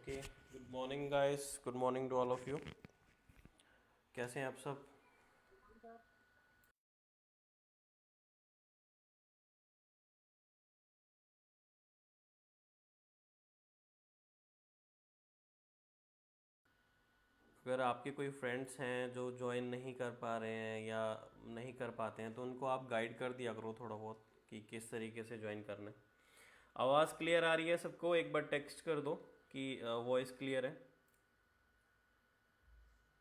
Okay, good morning guys, good morning to all of you. कैसे हैं आप सब? अगर आपके कोई फ्रेंड्स हैं जो ज्वाइन नहीं कर पा रहे हैं या नहीं कर पाते हैं तो उनको आप गाइड कर दिया करो थोड़ा बहुत कि किस तरीके से ज्वाइन करना है। आवाज़ क्लियर आ रही है सबको? एक बार टेक्स्ट कर दो कि वॉइस क्लियर है।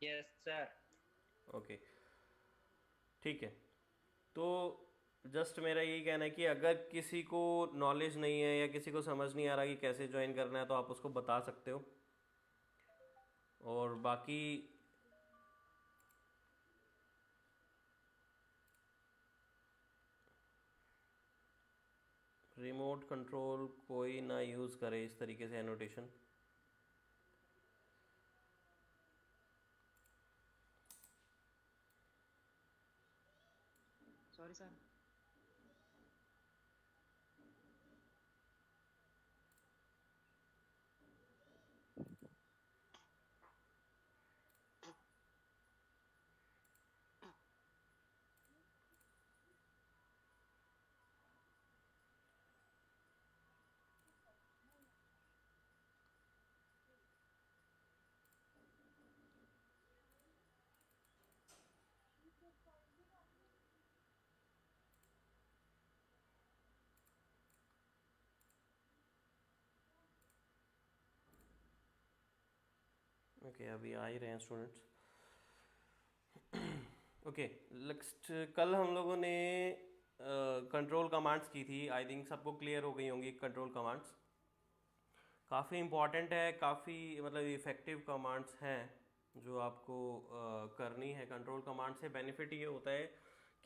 Yes sir. ओके, ठीक है। तो जस्ट मेरा यही कहना है कि अगर किसी को नॉलेज नहीं है या किसी को समझ नहीं आ रहा कि कैसे ज्वाइन करना है तो आप उसको बता सकते हो। और बाकी रिमोट कंट्रोल कोई ना यूज़ करे इस तरीके से एनोटेशन। Sorry sir. ओके, अभी आ ही रहे हैं स्टूडेंट्स। ओके, नेक्स्ट कल हम लोगों ने कंट्रोल कमांड्स की थी। आई थिंक सबको क्लियर हो गई होंगी कंट्रोल कमांड्स। काफ़ी इम्पॉर्टेंट है, काफ़ी मतलब इफ़ेक्टिव कमांड्स हैं जो आपको करनी है। कंट्रोल कमांड से बेनिफिट ये होता है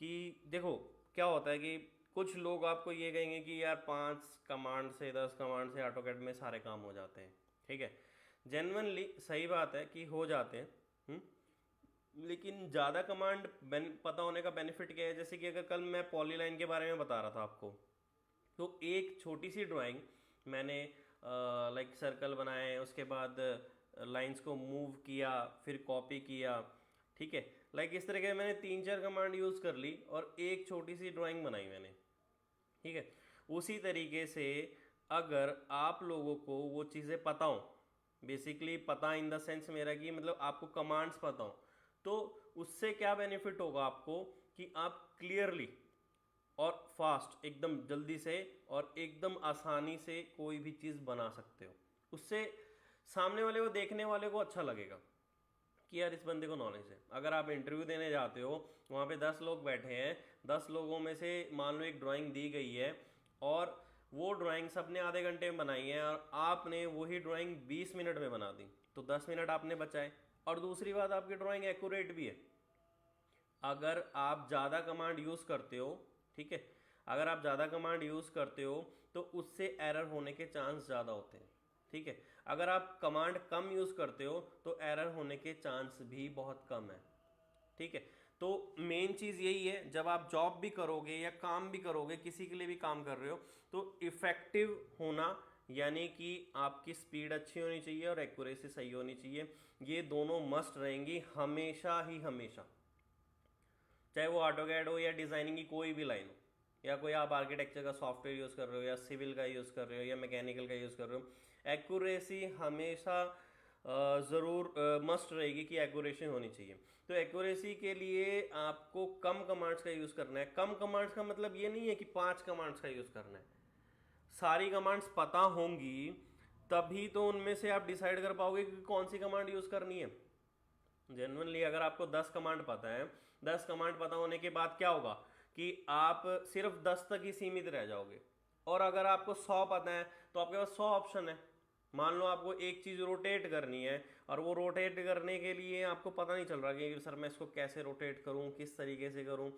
कि देखो क्या होता है कि कुछ लोग आपको ये कहेंगे कि यार 5 कमांड से 10 कमांड से ऑटोकैड में सारे काम हो जाते हैं। ठीक है, जेन्युइनली सही बात है कि हो जाते हैं। लेकिन ज़्यादा कमांड पता होने का बेनिफिट क्या है? जैसे कि अगर कल मैं पॉलीलाइन के बारे में बता रहा था आपको, तो एक छोटी सी ड्राइंग मैंने लाइक सर्कल बनाए, उसके बाद लाइंस को मूव किया, फिर कॉपी किया। ठीक है, लाइक इस तरह के मैंने 3 4 कमांड यूज़ कर ली और एक छोटी सी ड्राइंग बनाई मैंने। ठीक है, उसी तरीके से अगर आप लोगों को वो चीज़ें पता हो, बेसिकली पता इन द सेंस मेरा कि मतलब आपको कमांड्स पता हो, तो उससे क्या बेनिफिट होगा आपको कि आप क्लियरली और फास्ट, एकदम जल्दी से और एकदम आसानी से कोई भी चीज़ बना सकते हो। उससे सामने वाले को, देखने वाले को अच्छा लगेगा कि यार इस बंदे को नॉलेज है। अगर आप इंटरव्यू देने जाते हो, वहाँ पे 10 लोग बैठे हैं, 10 लोगों में से मान लो एक ड्राइंग दी गई है और वो ड्राइंग सबने आधे घंटे में बनाई है और आपने वही ड्राइंग 20 मिनट में बना दी, तो 10 मिनट आपने बचाए। और दूसरी बात, आपकी ड्राइंग एक्यूरेट भी है। अगर आप ज़्यादा कमांड यूज़ करते हो, ठीक है, अगर आप ज़्यादा कमांड यूज़ करते हो तो उससे एरर होने के चांस ज़्यादा होते हैं। ठीक है, अगर आप कमांड कम यूज़ करते हो तो एरर होने के चांस भी बहुत कम है। ठीक है, तो मेन चीज़ यही है, जब आप जॉब भी करोगे या काम भी करोगे, किसी के लिए भी काम कर रहे हो, तो इफेक्टिव होना यानी कि आपकी स्पीड अच्छी होनी चाहिए और एक्यूरेसी सही होनी चाहिए। ये दोनों मस्ट रहेंगी हमेशा ही हमेशा, चाहे वो ऑटोकैड हो या डिजाइनिंग की कोई भी लाइन हो, या कोई आप आर्किटेक्चर का सॉफ्टवेयर यूज़ कर रहे हो या सिविल का यूज़ कर रहे हो या मैकेनिकल का यूज़ कर रहे हो, एक्यूरेसी हमेशा ज़रूर मस्ट रहेगी कि एक्यूरेसी होनी चाहिए। तो एक्यूरेसी के लिए आपको कम कमांड्स का यूज़ करना है। कम कमांड्स का मतलब ये नहीं है कि 5 कमांड्स का यूज़ करना है। सारी कमांड्स पता होंगी तभी तो उनमें से आप डिसाइड कर पाओगे कि कौन सी कमांड यूज़ करनी है। जेनुअनली अगर आपको 10 कमांड पता है, 10 कमांड पता होने के बाद क्या होगा कि आप सिर्फ 10 तक ही सीमित रह जाओगे। और अगर आपको 100 पता है तो आपके पास 100 ऑप्शन है। मान लो आपको एक चीज़ रोटेट करनी है और वो रोटेट करने के लिए आपको पता नहीं चल रहा कि सर मैं इसको कैसे रोटेट करूं, किस तरीके से करूं,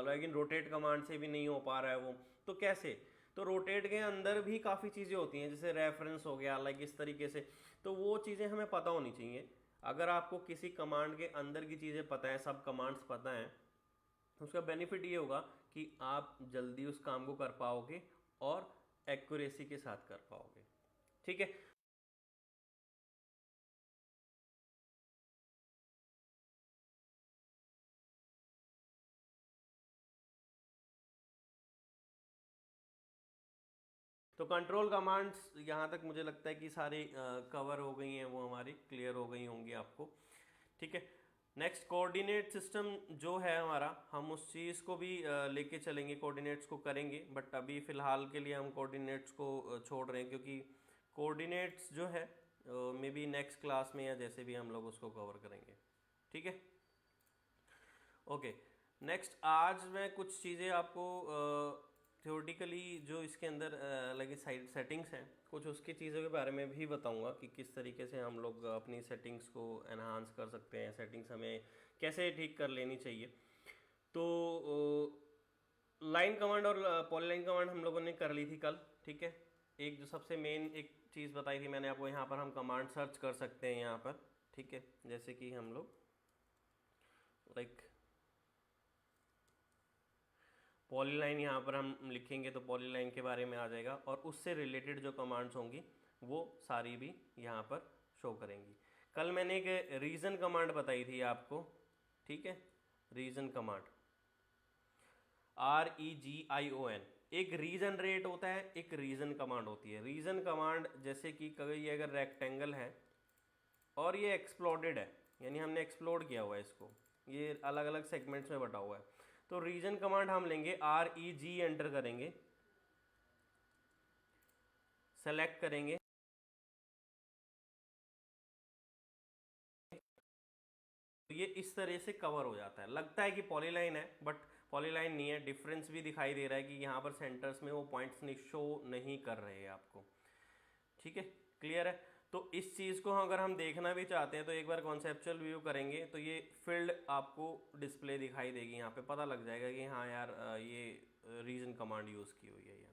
लेकिन रोटेट कमांड से भी नहीं हो पा रहा है वो, तो कैसे? तो रोटेट के अंदर भी काफ़ी चीज़ें होती हैं, जैसे रेफरेंस हो गया, लाइक इस तरीके से। तो वो चीज़ें हमें पता होनी चाहिए। अगर आपको किसी कमांड के अंदर की चीज़ें पता है, सब कमांड्स पता हैं, तो उसका बेनिफिट ये होगा कि आप जल्दी उस काम को कर पाओगे और एक्यूरेसी के साथ कर पाओगे। ठीक है। तो कंट्रोल कमांड्स यहाँ तक मुझे लगता है कि सारी कवर हो गई हैं, वो हमारी क्लियर हो गई होंगी आपको। ठीक है, नेक्स्ट कोऑर्डिनेट सिस्टम जो है हमारा, हम उस चीज़ को भी लेके चलेंगे, कोऑर्डिनेट्स को करेंगे, बट अभी फ़िलहाल के लिए हम कोऑर्डिनेट्स को छोड़ रहे हैं, क्योंकि कोऑर्डिनेट्स जो है मे बी नेक्स्ट क्लास में या जैसे भी हम लोग उसको कवर करेंगे। ठीक है, ओके। नेक्स्ट आज मैं कुछ चीज़ें आपको थ्योरेटिकली जो इसके अंदर लगे साइड सेटिंग्स हैं, कुछ उसकी चीज़ों के बारे में भी बताऊंगा कि किस तरीके से हम लोग अपनी सेटिंग्स को एनहांस कर सकते हैं, सेटिंग्स हमें कैसे ठीक कर लेनी चाहिए। तो लाइन कमांड और पॉलीलाइन कमांड हम लोगों ने कर ली थी कल। ठीक है, एक जो सबसे मेन एक चीज़ बताई थी मैंने आपको, यहाँ पर हम कमांड सर्च कर सकते हैं यहाँ पर। ठीक है, जैसे कि हम लोग लाइक पॉलीलाइन यहाँ पर हम लिखेंगे तो पॉलीलाइन के बारे में आ जाएगा, और उससे रिलेटेड जो कमांड्स होंगी वो सारी भी यहाँ पर शो करेंगी। कल मैंने एक रीजन कमांड बताई थी आपको। ठीक है, रीजन कमांड, REGION, एक रीजन रेट होता है, एक रीजन कमांड होती है। रीजन कमांड जैसे कि कभी अगर रेक्टेंगल है और ये एक्सप्लोडेड है, यानी हमने एक्सप्लोड किया हुआ है इसको, ये अलग अलग सेगमेंट्स में बटा हुआ है, तो रीजन कमांड हम लेंगे, REG एंटर करेंगे, सेलेक्ट करेंगे, तो ये इस तरह से कवर हो जाता है। लगता है कि पॉलीलाइन है, बट पॉलीलाइन नहीं है। डिफरेंस भी दिखाई दे रहा है कि यहाँ पर सेंटर्स में वो पॉइंट्स शो नहीं कर रहे हैं आपको। ठीक है, क्लियर है। तो इस चीज़ को अगर हम देखना भी चाहते हैं तो एक बार कॉन्सेप्चुअल व्यू करेंगे तो ये फील्ड आपको डिस्प्ले दिखाई देगी, यहाँ पे पता लग जाएगा कि हाँ यार ये रीजन कमांड यूज़ की हुई है यहाँ पर।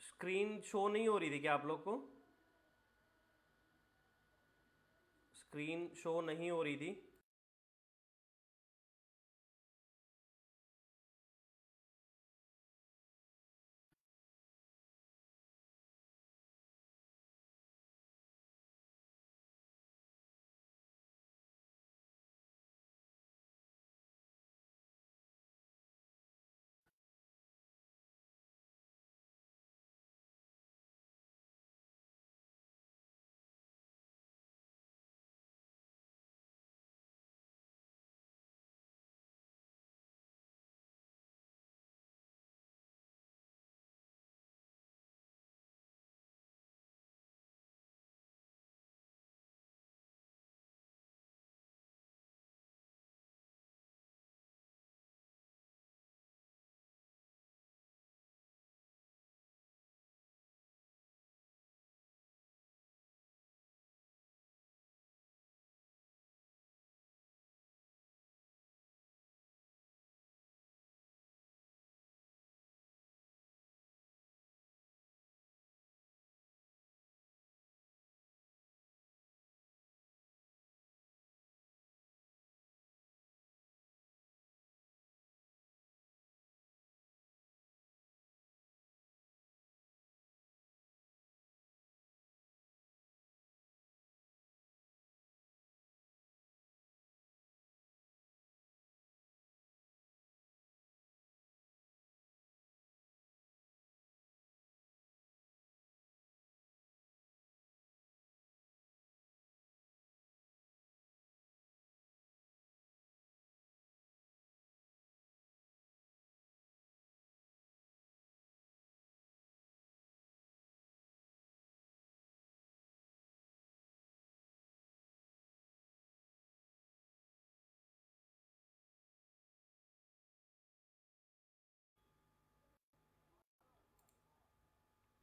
स्क्रीन शो नहीं हो रही थी क्या आप लोग को? स्क्रीन शो नहीं हो रही थी?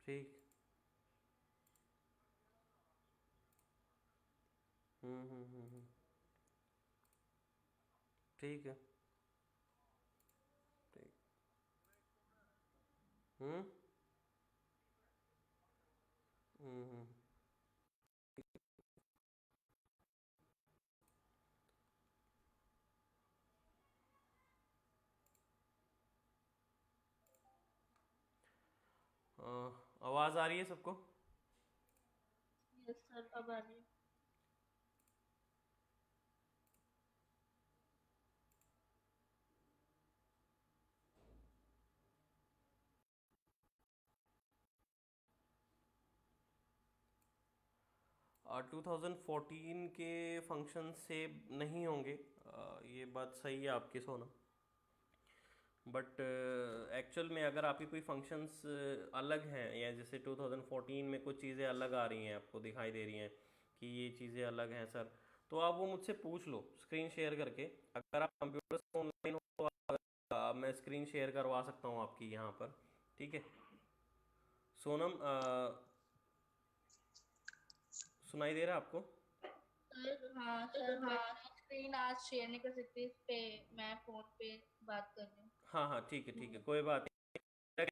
ठीक। ठीक है। ठीक। हम्म हम्म। आवाज़ आ रही है सबको? यस सर, अब आ रही है। 2014 के फंक्शन से नहीं होंगे, ये बात सही है आपकी सोना। बट एक्चुअल में अगर आपकी कोई फंक्शंस अलग हैं, या जैसे 2014 में कुछ चीज़ें अलग आ रही हैं, आपको दिखाई दे रही हैं कि ये चीज़ें अलग हैं सर, तो आप वो मुझसे पूछ लो स्क्रीन शेयर करके। अगर आप कंप्यूटर से ऑनलाइन हो तो मैं स्क्रीन शेयर करवा सकता हूँ आपकी यहाँ पर। ठीक है सोनम, सुनाई दे रहा है आपको? सर हाँ सर, बट मैं स्क्रीन आज शेयर नहीं कर सकती इस पे, मैं फोन पे बात कर रही हाँ हाँ ठीक है ठीक है, हूँ। कोई बात नहीं।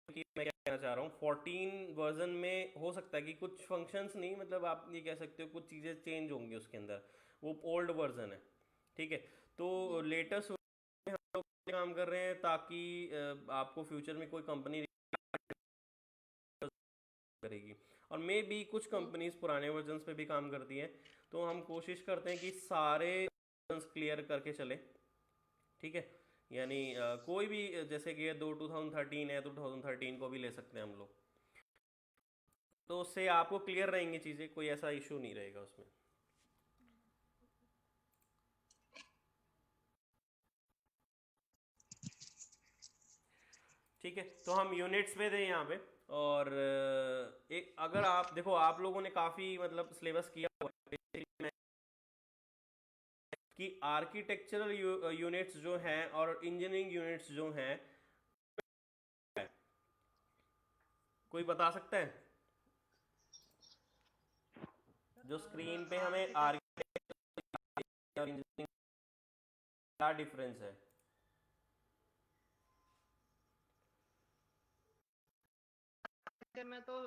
कि मैं क्या कहना चाह रहा हूँ, 14 वर्जन में हो सकता है कि कुछ फंक्शंस नहीं, मतलब आप ये कह सकते हो कुछ चीज़ें चेंज होंगी उसके अंदर, वो ओल्ड वर्जन है। ठीक है, तो जी लेटेस्ट में हम लोग काम कर रहे हैं ताकि आपको फ्यूचर में कोई कंपनी करेगी। और मे बी कुछ जी कंपनीज पुराने वर्जन्स पे भी काम करती हैं, तो हम कोशिश करते हैं कि सारे वर्जन्स क्लियर करके चले। ठीक है, यानी कोई भी जैसे कि ये दो 2013 है तो 2013 को भी ले सकते हैं हम लोग, तो उससे आपको क्लियर रहेंगी चीज़ें, कोई ऐसा इशू नहीं रहेगा उसमें। ठीक है, तो हम यूनिट्स में थे यहाँ पे। और एक अगर आप देखो, आप लोगों ने काफ़ी मतलब सिलेबस किया हुआ है basically कि आर्किटेक्चरल यूनिट्स जो हैं और इंजीनियरिंग यूनिट्स जो हैं, कोई बता सकता है जो स्क्रीन पे हमें आर्किटेक्चर और इंजीनियरिंग क्या डिफरेंस है? आर्किटेक्चर में तो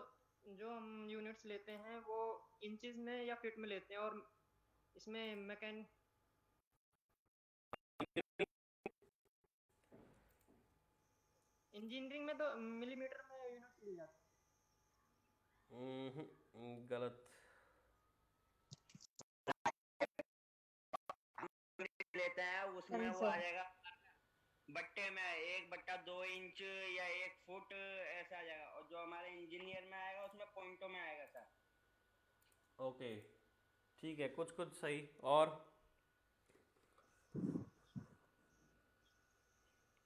जो हम यूनिट्स लेते हैं वो इंचेस में या फीट में लेते हैं, और इसमें मैकेन इंजीनियरिंग में तो मिलीमीटर में यूनिट्स ली जाती गलत। लेते हैं है। उसमें नहीं वो आ सर। जाएगा बट्टे में 1/2 इंच या 1 फुट ऐसा आ जाएगा, और जो हमारे इंजीनियर में आएगा उसमें पॉइंटों में आएगा सर। ओके ठीक है, कुछ कुछ सही। और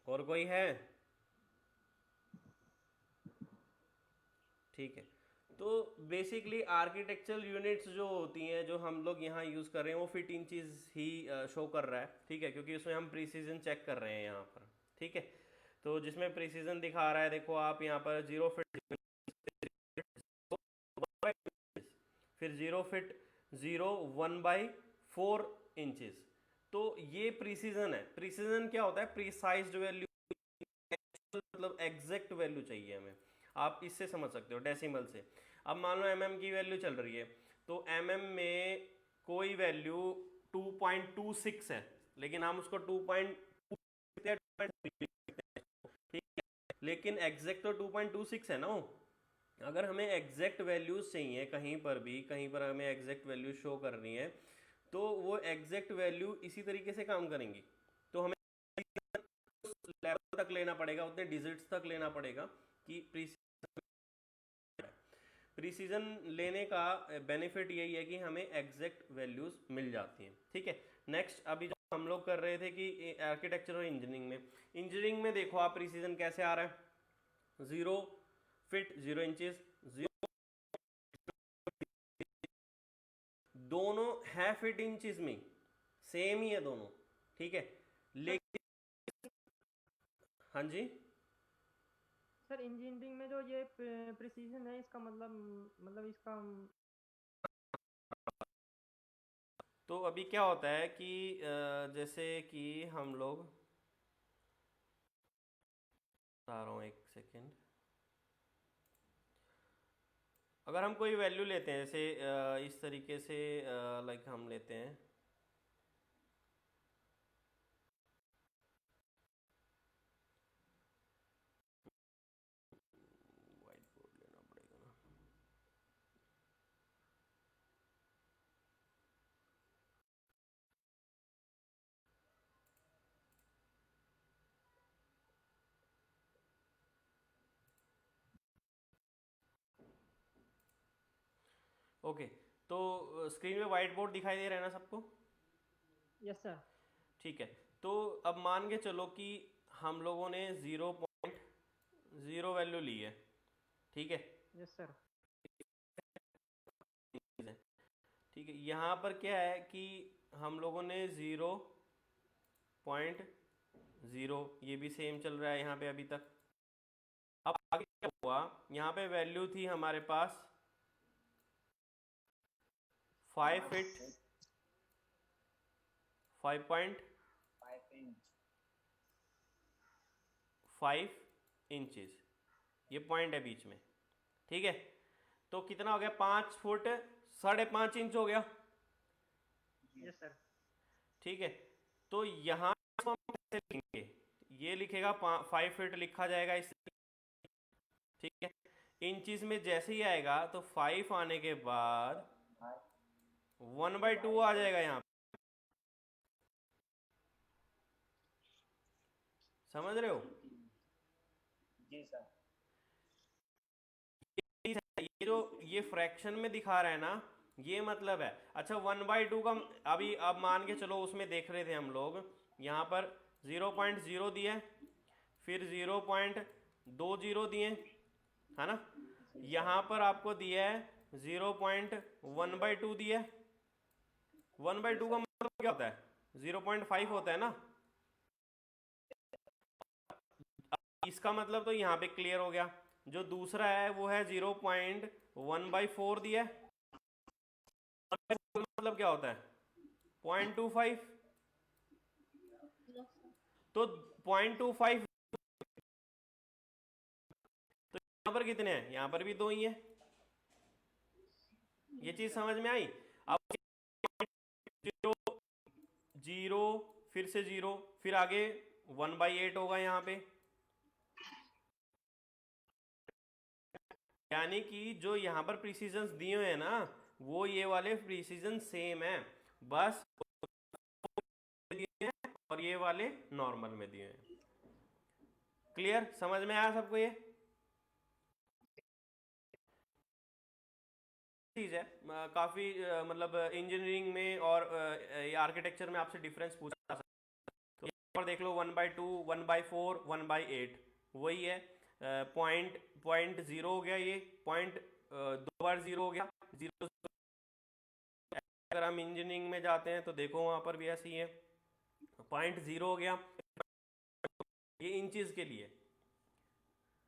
कोई है? ठीक है, तो बेसिकली आर्किटेक्चरल यूनिट्स जो होती हैं, जो हम लोग यहाँ यूज़ कर रहे हैं, वो फिट इंचेस ही शो कर रहा है। ठीक है, क्योंकि उसमें हम प्रीसीजन चेक कर रहे हैं यहाँ पर। ठीक है, तो जिसमें प्रीसीजन दिखा रहा है, देखो आप यहाँ पर 0 फिट, फिर 0 फिट 0 1/4 इंचेस। तो ये प्रीसीजन है। प्रीसीजन क्या होता है? प्रीसाइज्ड वैल्यू, मतलब एग्जैक्ट वैल्यू चाहिए हमें। आप इससे समझ सकते हो डेसिमल से। अब मान लो एमएम की वैल्यू चल रही है, तो एमएम में कोई वैल्यू 2.26 है, लेकिन हम उसको 2.2, लेकिन एग्जैक्ट तो 2.26 है ना। अगर हमें एग्जैक्ट वैल्यूज चाहिए कहीं पर भी, कहीं पर हमें एग्जैक्ट वैल्यू शो करनी है, तो वो एग्जैक्ट वैल्यू इसी तरीके से काम करेंगी। तो हमें लेवल तक लेना पड़ेगा, उतने डिजिट्स तक लेना पड़ेगा कि प्रीसीजन लेने का बेनिफिट यही है कि हमें एग्जैक्ट वैल्यूज मिल जाती हैं। ठीक है, नेक्स्ट अभी जो हम लोग कर रहे थे कि आर्किटेक्चर और इंजीनियरिंग में देखो आप प्रीसीजन कैसे आ रहा है, 0 फिट 0 इंचेस, दोनों है फिट इंचेस में, सेम ही है दोनों। ठीक है, सर। लेकिन हाँ जी, सर इंजीनियरिंग में जो ये प्रिसीजन है इसका मतलब इसका तो अभी क्या होता है कि जैसे कि हम लोग, बता रहा हूँ एक सेकेंड, अगर हम कोई वैल्यू लेते हैं जैसे इस तरीके से, लाइक हम लेते हैं व्हाइट बोर्ड लेना पड़ेगा ना। ओके, तो स्क्रीन में व्हाइट बोर्ड दिखाई दे रहा है ना सबको? Yes sir. ठीक है, तो अब मान के चलो कि हम लोगों ने 0.0 वैल्यू ली है, ठीक है? Yes sir. ठीक है, यहाँ पर क्या है कि हम लोगों ने 0.0, ये भी सेम चल रहा है यहाँ पे अभी तक। अब आगे क्या हुआ, यहाँ पे वैल्यू थी हमारे पास 5 फीट 5.5 इंचेस, ये पॉइंट है बीच में, ठीक है? तो कितना हो गया, 5 फुट 5.5 इंच हो गया, यस सर। ठीक है? तो यहाँ हम कैसे लिखेंगे, ये लिखेगा 5 फीट लिखा जाएगा इस, ठीक है? इंचेस में जैसे ही आएगा तो 5 आने के बाद 1/2 आ जाएगा यहाँ पे, समझ रहे हो? जी सर। ये जो ये फ्रैक्शन में दिखा रहा है ना, ये मतलब है। अच्छा 1/2 का अभी अब मान के चलो, उसमें देख रहे थे हम लोग, यहाँ पर 0.0 दिया है, फिर 0.20 दिए, है ना? यहाँ पर आपको दिया है 0.1/2 दिया है। 1/2 का मतलब क्या होता है, 0.5 होता है ना। इसका मतलब तो यहाँ पे क्लियर हो गया। जो दूसरा है वो है 0.1/4 दिया है, मतलब क्या होता है 0.25, तो 0.25, तो यहाँ पर कितने हैं, यहाँ पर भी 2 ही है। ये चीज समझ में आई? अब 0 0 फिर से 0, फिर आगे 1/8 होगा यहाँ पे, यानी कि जो यहाँ पर प्रिसीजन दिए हुए हैं ना, वो ये वाले प्रिसीजन सेम है, बस दिए हैं और ये वाले नॉर्मल में दिए हैं। क्लियर, समझ में आया सबको? ये चीज है काफी मतलब इंजीनियरिंग में और आर्किटेक्चर में आपसे डिफरेंस पूछा जा सकता है। तो यहाँ पर देख लो 1/2 1/4 1/8 वही है। पॉइंट 0 हो गया, ये पॉइंट 2 बार 0 हो गया, 0। अगर हम इंजीनियरिंग में जाते हैं तो देखो वहां पर भी ऐसे ही है, पॉइंट 0 हो गया, ये इंचेस के लिए।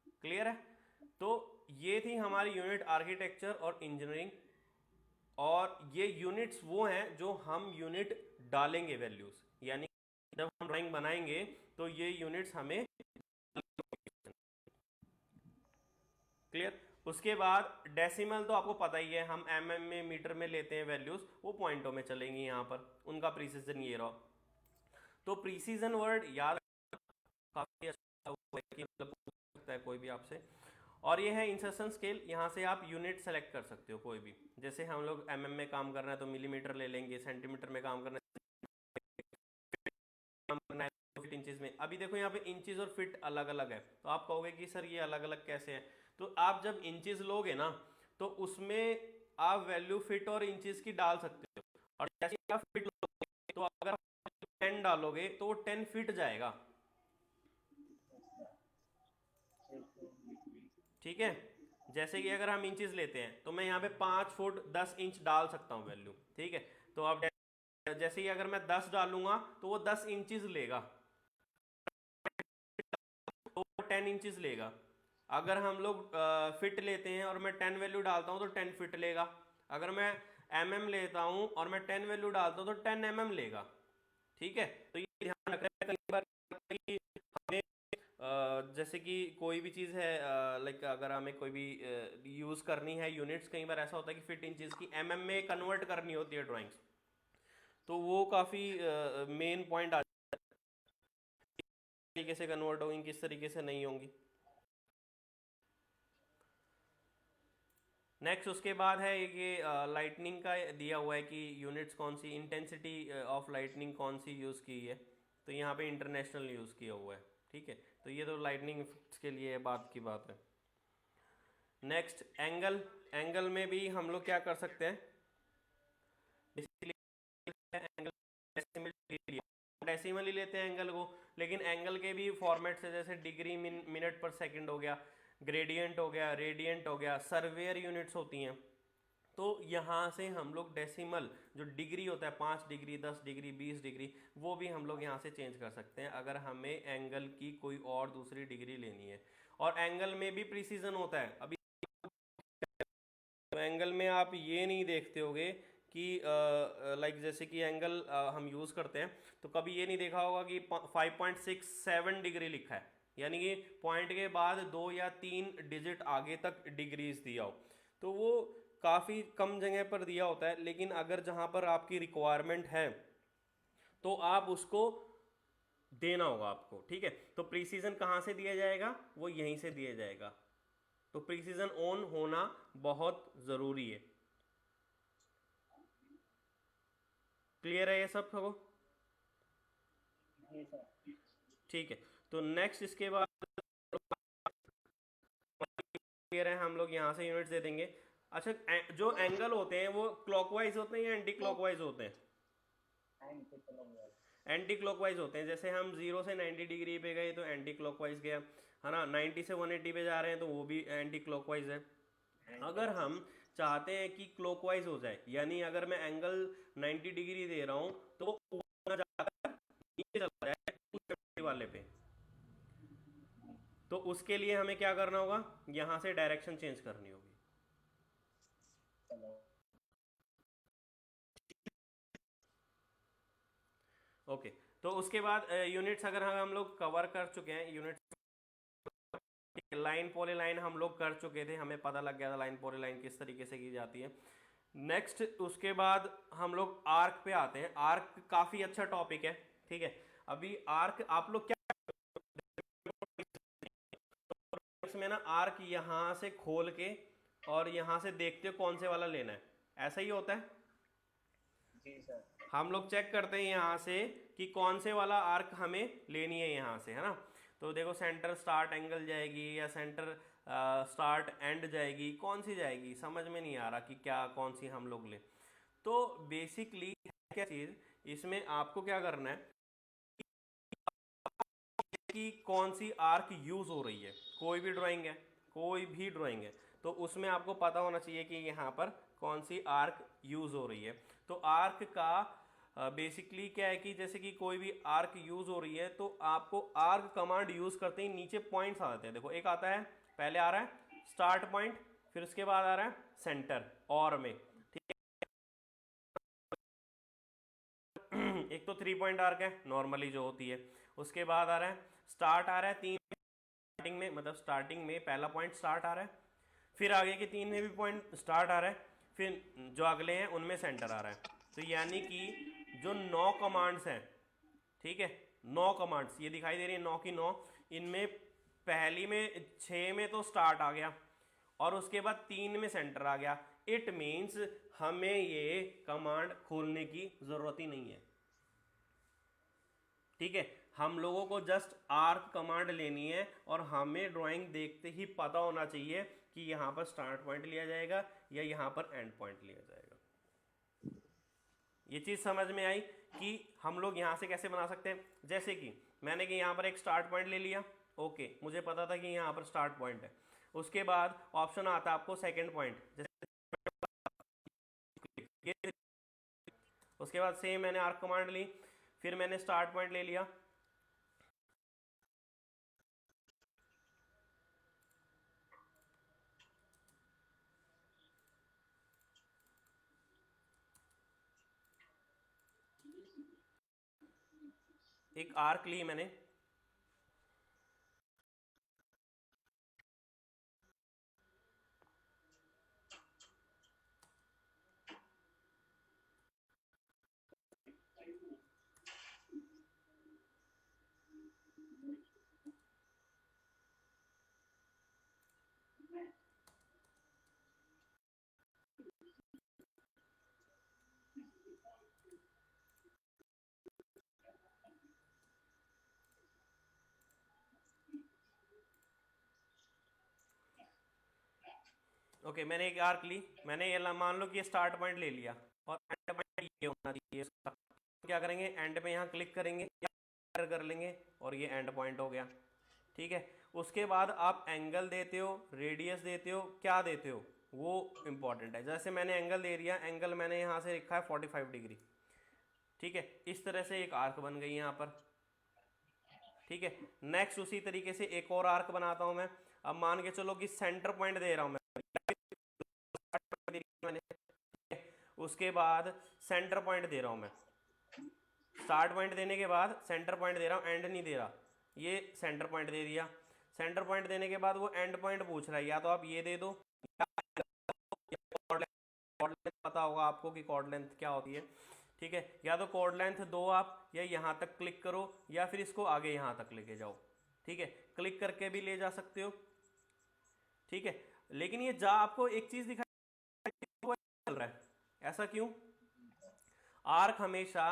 क्लियर है? तो ये थी हमारी यूनिट आर्किटेक्चर और इंजीनियरिंग, और ये यूनिट्स वो हैं जो हम यूनिट डालेंगे वैल्यूज, यानी जब हम ड्राइंग बनाएंगे तो ये यूनिट्स हमें। क्लियर? उसके बाद डेसिमल तो आपको पता ही है, हम एमएम में मीटर में लेते हैं वैल्यूज, वो पॉइंटों में चलेंगी यहाँ पर, उनका प्रीसीजन ये रहा। तो प्रीसीजन वर्ड याद काफी अच्छा हुआ है कि मतलब पूछ सकता है कोई भी आपसे। और ये है इंसर्शन स्केल, यहाँ से आप यूनिट सेलेक्ट कर सकते हो कोई भी, जैसे हम लोग एमएम में काम करना है तो मिलीमीटर ले लेंगे, सेंटीमीटर में काम करना है फीट इंचेस में। अभी देखो यहाँ पे इंचेस और फीट अलग अलग है, तो आप कहोगे कि सर ये अलग अलग कैसे है? तो आप जब इंचेस लोगे ना तो उसमें आप वैल्यू फीट और इंचेस की डाल सकते हो, और जैसे आप फीट लोगे तो अगर आप 10 डालोगे तो वो 10 फीट जाएगा, ठीक है? जैसे कि अगर हम इंचेस लेते हैं तो मैं यहाँ पे 5 फुट 10 इंच डाल सकता हूँ वैल्यू, ठीक है? तो अब जैसे कि अगर मैं 10 डालूंगा तो वो 10 इंचेस लेगा, तो 10 इंचेस लेगा। अगर हम लोग फिट लेते हैं और मैं 10 वैल्यू डालता हूँ तो 10 फिट लेगा। अगर मैं mm लेता हूँ और मैं 10 वैल्यू डालता हूँ तो 10 mm लेगा। ठीक है, तो ये ध्यान रखना है। कई बार कि हमें जैसे कि कोई भी चीज़ है, लाइक अगर हमें कोई भी यूज़ करनी है यूनिट्स, कई बार ऐसा होता है कि फिट इन चीज़ की mm में कन्वर्ट करनी होती है ड्राइंग्स, तो वो काफ़ी मेन पॉइंट आ तरीके से कन्वर्ट होंगी, किस तरीके से नहीं होंगी। नेक्स्ट उसके बाद है ये लाइटनिंग का दिया हुआ है कि यूनिट्स कौन सी, इंटेंसिटी ऑफ लाइटनिंग कौन सी यूज़ की है, तो यहाँ पे इंटरनेशनल यूज़ किया हुआ है। ठीक है, तो ये तो लाइटनिंग इफेक्ट्स के लिए बात की बात है। नेक्स्ट एंगल, एंगल में भी हम लोग क्या कर सकते हैं, एंगल डेसिमल ही लेते हैं एंगल को, लेकिन एंगल के भी फॉर्मेट से, जैसे डिग्री, मिनट पर सेकंड हो गया, ग्रेडियंट हो गया, रेडियंट हो गया, सर्वेयर यूनिट्स होती हैं। तो यहाँ से हम लोग डेसिमल जो डिग्री होता है, 5 डिग्री, 10 डिग्री, 20 डिग्री, वो भी हम लोग यहाँ से चेंज कर सकते हैं अगर हमें एंगल की कोई और दूसरी डिग्री लेनी है। और एंगल में भी प्रिसीजन होता है। अभी तो एंगल में आप ये नहीं देखते होगे कि लाइक जैसे कि एंगल हम यूज़ करते हैं तो कभी ये नहीं देखा होगा कि 5.67 डिग्री लिखा है, यानी कि पॉइंट के बाद 2 या 3 डिजिट आगे तक डिग्रीज दिया हो, तो वो काफ़ी कम जगह पर दिया होता है। लेकिन अगर जहाँ पर आपकी रिक्वायरमेंट है तो आप उसको देना होगा आपको। ठीक है, तो प्रिसीजन कहाँ से दिया जाएगा, वो यहीं से दिया जाएगा। तो प्रिसीजन ऑन होना बहुत ज़रूरी है। क्लियर है ये सब सबको? ठीक है, तो नेक्स्ट इसके बाद क्लियर है, हम लोग यहाँ से यूनिट्स दे देंगे। अच्छा, जो एंगल होते हैं वो क्लॉकवाइज होते हैं या एंटी क्लॉकवाइज होते हैं? एंटी क्लॉकवाइज होते हैं। जैसे हम 0 से 90 डिग्री पे गए तो एंटी क्लॉकवाइज गया, है ना। 90 से 180 पे जा रहे हैं तो वो भी एंटी क्लॉकवाइज है। अगर हम चाहते हैं कि क्लॉकवाइज हो जाए, यानी अगर मैं एंगल 90 डिग्री दे रहा हूं तो वो ऊपर जाकर नीचे चला जाए 270 वाले पे, तो उसके लिए हमें क्या करना होगा, यहां से डायरेक्शन चेंज करनी होगी। ओके, तो उसके बाद यूनिट्स अगर हम लोग कवर कर चुके हैं, यूनिट्स लाइन पॉलीलाइन हम लोग कर चुके थे, हमें पता लग गया था लाइन पॉलीलाइन किस तरीके से की जाती है। नेक्स्ट उसके बाद हम लोग आर्क पे आते हैं। आर्क काफी अच्छा टॉपिक है। ठीक है, अभी आर्क आप लोग क्या में ना, आर्क यहां से खोल के और यहां से देखते हो कौन से वाला लेना है, ऐसा ही होता है। जी सर। हम लोग चेक करते हैं यहाँ से कि कौन से वाला आर्क हमें लेनी है यहाँ से, है ना। तो देखो सेंटर स्टार्ट एंगल जाएगी या सेंटर स्टार्ट एंड जाएगी, कौन सी जाएगी समझ में नहीं आ रहा कि क्या कौन सी हम लोग लें। तो बेसिकली क्या चीज़, इसमें आपको क्या करना है कि कौन सी आर्क यूज़ हो रही है। कोई भी ड्राइंग है, कोई भी ड्राइंग है, तो उसमें आपको पता होना चाहिए कि यहाँ पर कौन सी आर्क यूज़ हो रही है। तो आर्क का बेसिकली क्या है कि जैसे कि कोई भी आर्क यूज़ हो रही है तो आपको आर्क कमांड यूज़ करते ही नीचे पॉइंट्स आ जाते हैं। देखो एक आता है, पहले आ रहा है स्टार्ट पॉइंट, फिर उसके बाद आ रहा है सेंटर और में, ठीक है। एक तो 3 पॉइंट आर्क है नॉर्मली जो होती है, उसके बाद आ रहा है स्टार्ट, आ रहा है 3 स्टार्टिंग में, मतलब स्टार्टिंग में पहला पॉइंट स्टार्ट आ रहा है, फिर आगे के 3 में भी पॉइंट स्टार्ट आ रहा है, फिर जो अगले हैं उनमें सेंटर आ रहा है। तो यानी कि जो 9 कमांड्स हैं, ठीक है, 9 कमांड्स ये दिखाई दे रही है 9 की 9, इनमें पहली में 6 में तो स्टार्ट आ गया और उसके बाद 3 में सेंटर आ गया। इट मीन्स हमें ये कमांड खोलने की जरूरत ही नहीं है। ठीक है, हम लोगों को जस्ट आर्क कमांड लेनी है और हमें ड्राइंग देखते ही पता होना चाहिए कि यहाँ पर स्टार्ट पॉइंट लिया जाएगा या यहाँ पर एंड पॉइंट लिया जाएगा। ये चीज़ समझ में आई कि हम लोग यहाँ से कैसे बना सकते हैं। जैसे कि मैंने कि यहाँ पर एक स्टार्ट पॉइंट ले लिया, ओके, मुझे पता था कि यहाँ पर स्टार्ट पॉइंट है। उसके बाद ऑप्शन आता है आपको सेकेंड पॉइंट, जैसे उसके बाद सेम मैंने आर्क कमांड ली, फिर मैंने स्टार्ट पॉइंट ले लिया, एक आर्क ली मैंने, ओके मैंने एक आर्क ली, मैंने ये मान लो कि ये स्टार्ट पॉइंट ले लिया और एंड पॉइंट ये होना चाहिए इसका। क्या करेंगे, एंड पे यहाँ क्लिक करेंगे, कर लेंगे और ये एंड पॉइंट हो गया। ठीक है, उसके बाद आप एंगल देते हो, रेडियस देते हो, क्या देते हो वो इम्पॉर्टेंट है। जैसे मैंने एंगल दे दिया, एंगल मैंने यहाँ से लिखा है 45 डिग्री। ठीक है, इस तरह से एक आर्क बन गई यहाँ पर। ठीक है, नेक्स्ट उसी तरीके से एक और आर्क बनाता हूँ मैं। अब मान के चलो कि सेंटर पॉइंट दे रहा हूँ मैंने, उसके बाद सेंटर पॉइंट दे रहा हूँ मैं। स्टार्ट पॉइंट देने के बाद सेंटर पॉइंट दे रहा हूँ, एंड नहीं दे रहा। ये सेंटर पॉइंट दे दिया। सेंटर पॉइंट देने के बाद वो एंड पॉइंट पूछ रहा है, या तो आप ये दे दो, कॉर्ड लेंथ पता होगा आपको कि कॉर्ड लेंथ क्या होती है। ठीक है, या तो कॉर्ड लेंथ दो आप, या यहाँ तक क्लिक करो, या फिर इसको आगे यहाँ तक लेके जाओ। ठीक है, क्लिक करके भी ले जा सकते हो। ठीक है, लेकिन ये जा आपको एक चीज दिखाई चल रहा है, ऐसा क्यों? आर्क हमेशा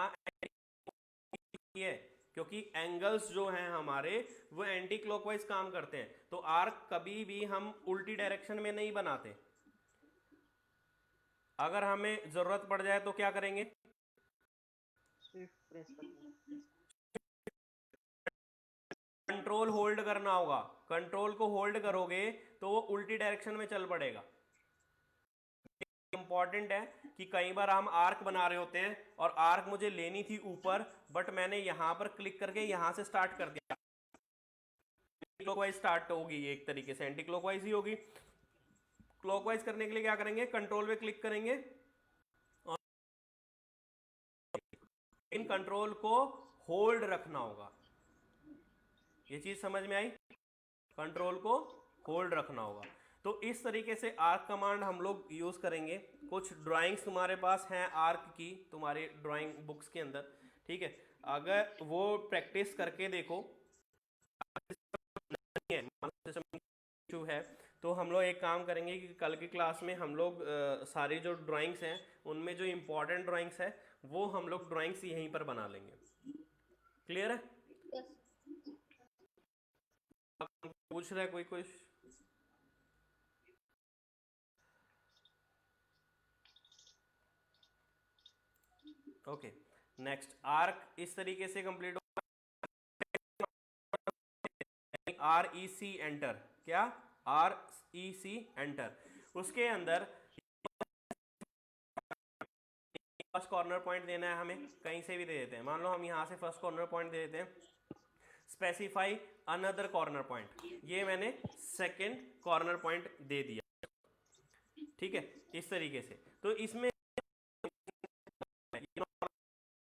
है क्योंकि एंगल्स जो हैं हमारे वो एंटी क्लॉकवाइज काम करते हैं, तो आर्क कभी भी हम उल्टी डायरेक्शन में नहीं बनाते। अगर हमें जरूरत पड़ जाए तो क्या करेंगे, कंट्रोल होल्ड करना होगा। कंट्रोल को होल्ड करोगे तो वो उल्टी डायरेक्शन में चल पड़ेगा। इंपॉर्टेंट है कि कई बार हम आर्क बना रहे होते हैं और आर्क मुझे लेनी थी ऊपर, बट मैंने यहां पर क्लिक करके यहां से स्टार्ट कर दिया। क्लॉकवाइज स्टार्ट होगी, एक तरीके से एंटी क्लॉकवाइज ही होगी। क्लॉकवाइज करने के लिए क्या करेंगे, कंट्रोल पे क्लिक करेंगे और इन कंट्रोल को होल्ड रखना होगा। ये चीज समझ में आई? कंट्रोल को होल्ड रखना होगा। तो इस तरीके से आर्क कमांड हम लोग यूज करेंगे। कुछ ड्राइंग्स तुम्हारे पास हैं आर्क की, तुम्हारे ड्राइंग बुक्स के अंदर। ठीक है, अगर वो प्रैक्टिस करके देखो है तो हम लोग एक काम करेंगे कि कल की क्लास में हम लोग सारी जो ड्राइंग्स हैं उनमें जो इंपॉर्टेंट ड्राइंग्स है वो हम लोग ड्राइंग्स यहीं पर बना लेंगे। क्लियर है? पूछ रहा है कोई कुछ? ओके, नेक्स्ट आर्क इस तरीके से कंप्लीट होगा। REC एंटर, क्या REC एंटर, उसके अंदर फर्स्ट कॉर्नर पॉइंट देना है हमें, कहीं से भी दे देते हैं। मान लो हम यहाँ से फर्स्ट कॉर्नर पॉइंट दे देते हैं। स्पेसिफाई अनदर कॉर्नर पॉइंट, ये मैंने सेकंड कॉर्नर पॉइंट दे दिया। ठीक है, इस तरीके से तो इसमें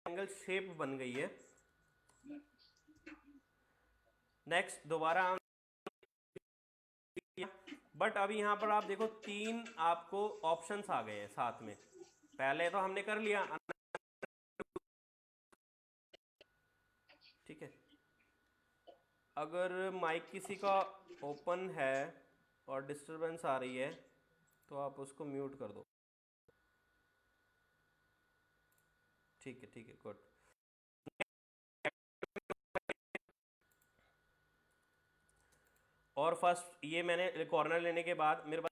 एंगल शेप बन गई है। नेक्स्ट दोबारा, बट अभी यहां पर आप देखो तीन आपको ऑप्शंस आ गए हैं साथ में। पहले तो हमने कर लिया। ठीक है, अगर माइक किसी का ओपन है और डिस्टरबेंस आ रही है तो आप उसको म्यूट कर दो। ठीक है, ठीक है, गुड। और फर्स्ट ये मैंने कॉर्नर लेने के बाद मेरे पास,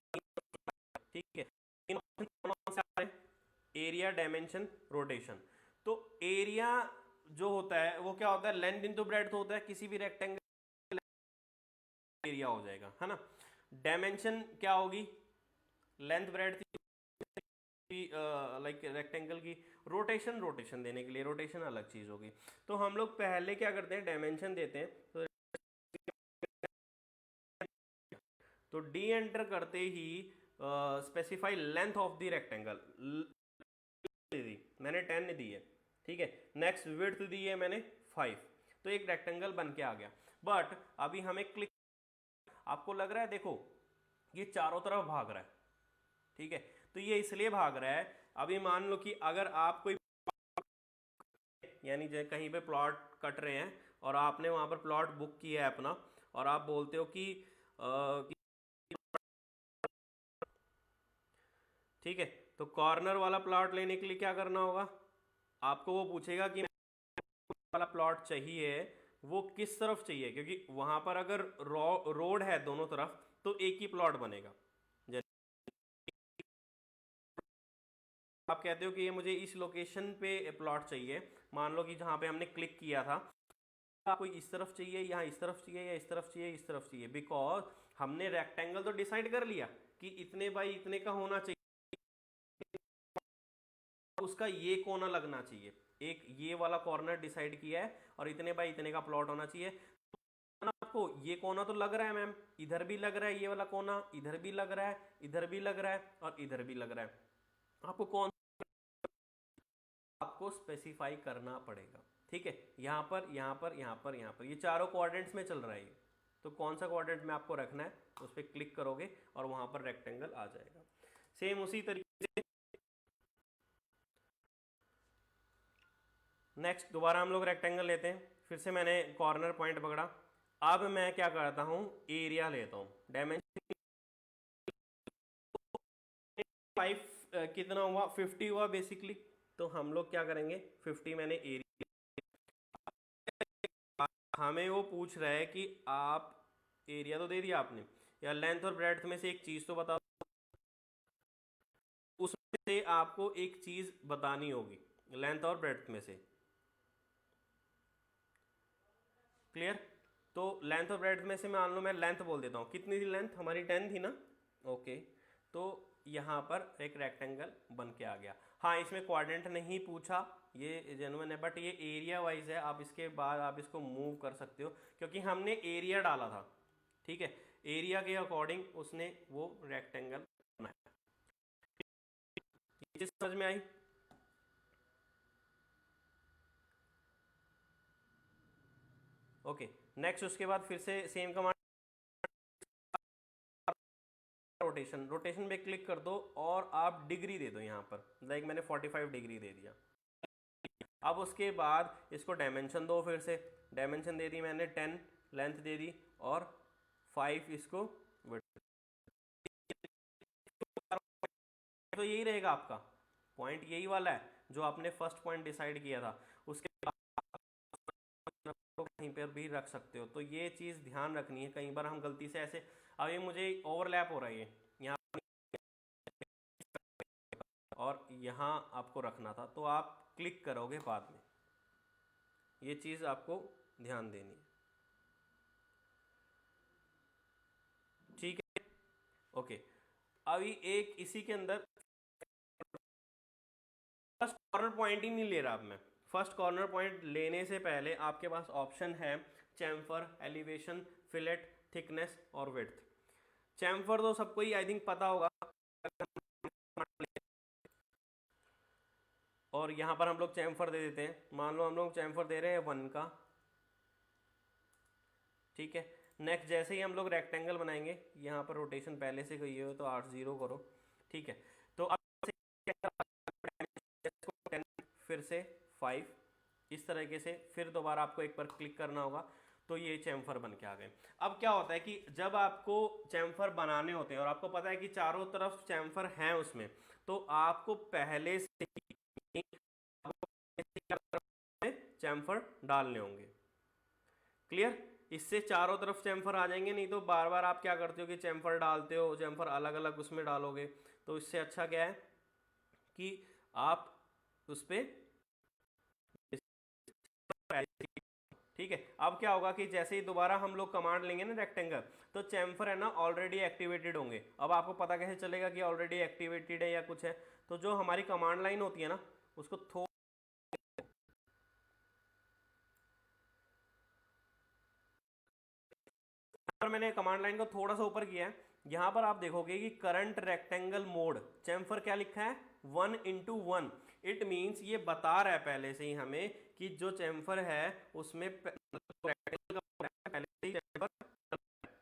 ठीक है, इन ऑप्शन से आ रहे हैं, एरिया, डायमेंशन, रोटेशन। तो एरिया जो होता है वो क्या होता है, लेंथ इनटू ब्रेड्थ होता है। किसी भी रेक्टेंगल एरिया हो जाएगा, है ना। डायमेंशन क्या होगी, लेंथ ब्रेड्थ लाइक रेक्टेंगल की। रोटेशन, रोटेशन देने के लिए रोटेशन अलग चीज होगी। तो हम लोग पहले क्या करते हैं, डायमेंशन देते हैं। तो डी एंटर करते ही specify length of the rectangle दी, मैंने 10 दी है। ठीक है, नेक्स्ट विड्थ दी है मैंने 5। तो एक रेक्टेंगल बन के आ गया। बट अभी हमें क्लिक, आपको लग रहा है देखो ये चारों तरफ भाग रहा है, ठीक है, तो ये इसलिए भाग रहा है, अभी मान लो कि अगर आप कोई यानी जो कहीं पे प्लॉट कट रहे हैं और आपने वहां पर प्लॉट बुक किया है अपना, और आप बोलते हो कि ठीक है, तो कॉर्नर वाला प्लॉट लेने के लिए क्या करना होगा, आपको वो पूछेगा कि वाला प्लॉट चाहिए वो किस तरफ चाहिए, क्योंकि वहां पर अगर रोड है दोनों तरफ तो एक ही प्लॉट बनेगा। आप कहते हो कि ये मुझे इस लोकेशन पे प्लॉट चाहिए, मान लो कि जहां पे हमने क्लिक किया था, आपको इस तरफ चाहिए, यहाँ इस तरफ चाहिए, या इस तरफ चाहिए, इस तरफ चाहिए, बिकॉज हमने रेक्टेंगल तो डिसाइड कर लिया कि इतने बाई इतने का होना चाहिए, उसका ये कोना लगना चाहिए, एक ये वाला कॉर्नर डिसाइड किया है और इतने बाई इतने का प्लॉट होना चाहिए। आपको ये कोना तो लग रहा है मैम, इधर भी लग रहा है, ये वाला कोना इधर भी लग रहा है, इधर भी लग रहा है और इधर भी लग रहा है, आपको कौन आपको स्पेसिफाई करना पड़ेगा, ठीक है, यहाँ पर यहाँ पर यहाँ पर यहाँ पर, ये चारों कोऑर्डिनेट्स में चल रहा है ये, तो कौन सा कोऑर्डिनेट में आपको रखना है उस पर क्लिक करोगे और वहां पर रेक्टेंगल आ जाएगा। सेम उसी तरीके से नेक्स्ट दोबारा हम लोग रेक्टेंगल लेते हैं, फिर से मैंने कॉर्नर पॉइंट पकड़ा, अब मैं क्या करता हूं, एरिया लेता हूं, डायमेंशन 5 कितना हुआ, 50 हुआ बेसिकली, तो हम लोग क्या करेंगे 50 मैंने एरिया, हमें वो पूछ रहा है कि आप एरिया तो दे दिया आपने, या लेंथ और ब्रेड्थ में से एक चीज तो बता, उसमें से आपको एक चीज बतानी होगी लेंथ और ब्रेड्थ में से, क्लियर, तो लेंथ और ब्रेड्थ में से मान लो मैं लेंथ बोल देता हूँ, कितनी थी लेंथ हमारी 10 थी ना, ओके, तो यहाँ पर एक रेक्टेंगल बन के आ गया। हाँ इसमें कोऑर्डिनेट नहीं पूछा, ये जेन्युइन है, बट ये एरिया वाइज है, आप इसके बाद आप इसको मूव कर सकते हो क्योंकि हमने एरिया डाला था, ठीक है, एरिया के अकॉर्डिंग उसने वो रेक्टेंगल बनाया। ये चीज समझ में आई? ओके, नेक्स्ट उसके बाद फिर से सेम कमांड, रोटेशन, रोटेशन पे क्लिक कर दो और आप डिग्री दे दो, यहाँ पर लाइक मैंने 45 डिग्री दे दिया। अब उसके बाद इसको डायमेंशन दो, फिर से डायमेंशन दे दी मैंने 10, लेंथ दे दी और 5 इसको विड्थ, तो यही रहेगा आपका पॉइंट, यही वाला है जो आपने फर्स्ट पॉइंट डिसाइड किया था, उसके बाद कहीं पर भी रख सकते हो, तो ये चीज़ ध्यान रखनी है, कई बार हम गलती से ऐसे, अब ये मुझे ओवरलैप हो रहा है यहाँ और यहाँ आपको रखना था, तो आप क्लिक करोगे बाद में, ये चीज़ आपको ध्यान देनी है, ठीक है, ओके। अभी एक इसी के अंदर फर्स्ट कॉर्नर पॉइंट ही नहीं ले रहा, अब मैं फर्स्ट कॉर्नर पॉइंट लेने से पहले आपके पास ऑप्शन है चैम्फर, एलिवेशन, फिलेट, थिकनेस और विड्थ। चैम्फर तो सबको ही आई थिंक पता होगा, और यहाँ पर हम लोग चैम्फर दे देते हैं, मान लो हम लोग चैम्फर दे रहे हैं 1 का, ठीक है। नेक्स्ट जैसे ही हम लोग रेक्टेंगल बनाएंगे, यहाँ पर रोटेशन पहले से गई हो तो 8-0 करो, ठीक है, तो अब फिर से 5 इस तरीके से, फिर दोबारा आपको एक बार क्लिक करना होगा, तो ये चैम्फर बन के आ गए। अब क्या होता है कि जब आपको चैम्फर बनाने होते हैं और आपको पता है कि चारों तरफ चैम्फर हैं उसमें, तो आपको पहले से चैम्फर डालने होंगे, क्लियर, इससे चारों तरफ चैम्फर आ जाएंगे, नहीं तो बार बार आप क्या करते हो कि चैम्फर डालते हो, चैम्फर अलग अलग उसमें डालोगे, तो इससे अच्छा क्या है कि आप उस पर, ठीक है। अब क्या होगा कि जैसे ही दोबारा हम लोग कमांड लेंगे ना रेक्टेंगल, तो चैम्फर है ना ऑलरेडी एक्टिवेटेड होंगे। अब आपको पता कैसे चलेगा कि ऑलरेडी एक्टिवेटेड है या कुछ है, तो जो हमारी कमांड लाइन होती है ना उसको मैंने कमांड लाइन को थोड़ा सा ऊपर किया है, यहां पर आप देखोगे कि करंट रेक्टेंगल मोड चैम्फर क्या लिखा है 1:1, इट मींस ये बता रहा है पहले से ही हमें कि जो चैम्फर है उसमें रेक्टेंगल का पहले से ही chamfer चल रहा है।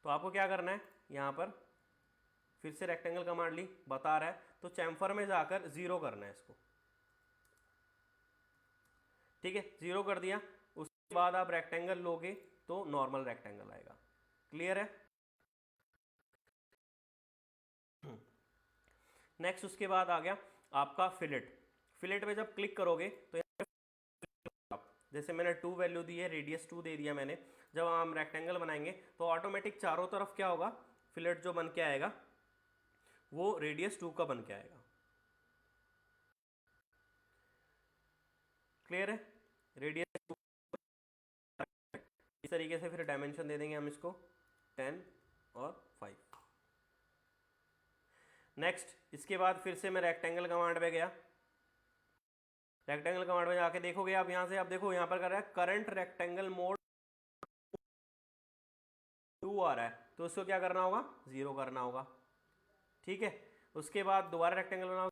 तो आपको क्या करना है, यहाँ पर फिर से रेक्टेंगल कमांड ली, बता रहा है तो चैम्फर में जाकर 0 करना है इसको, ठीक है। 0 कर दिया, उसके बाद आप रेक्टेंगल लोगे तो नॉर्मल रेक्टेंगल आएगा। क्लियर है? नेक्स्ट उसके बाद आ गया आपका फिलेट। फिलेट में जब क्लिक करोगे तो जैसे मैंने 2 वैल्यू दी है, रेडियस 2 दे दिया मैंने। जब हम रेक्टेंगल बनाएंगे तो ऑटोमेटिक चारों तरफ क्या होगा, फिलेट जो बन के आएगा वो रेडियस 2 का बन के आएगा। क्लियर है? रेडियस 2 इस तरीके से फिर डायमेंशन दे देंगे हम इसको 10 और 5। नेक्स्ट इसके बाद फिर से मैं रेक्टेंगल कमांड पे गया। रेक्टेंगल कमांड में जाके देखोगे आप, यहाँ से आप देखो यहाँ पर कर रहा है करंट रेक्टेंगल मोड 2 आ रहा है, तो उसको क्या करना होगा, 0 करना होगा, ठीक है। उसके बाद दोबारा रेक्टेंगल बनाओ,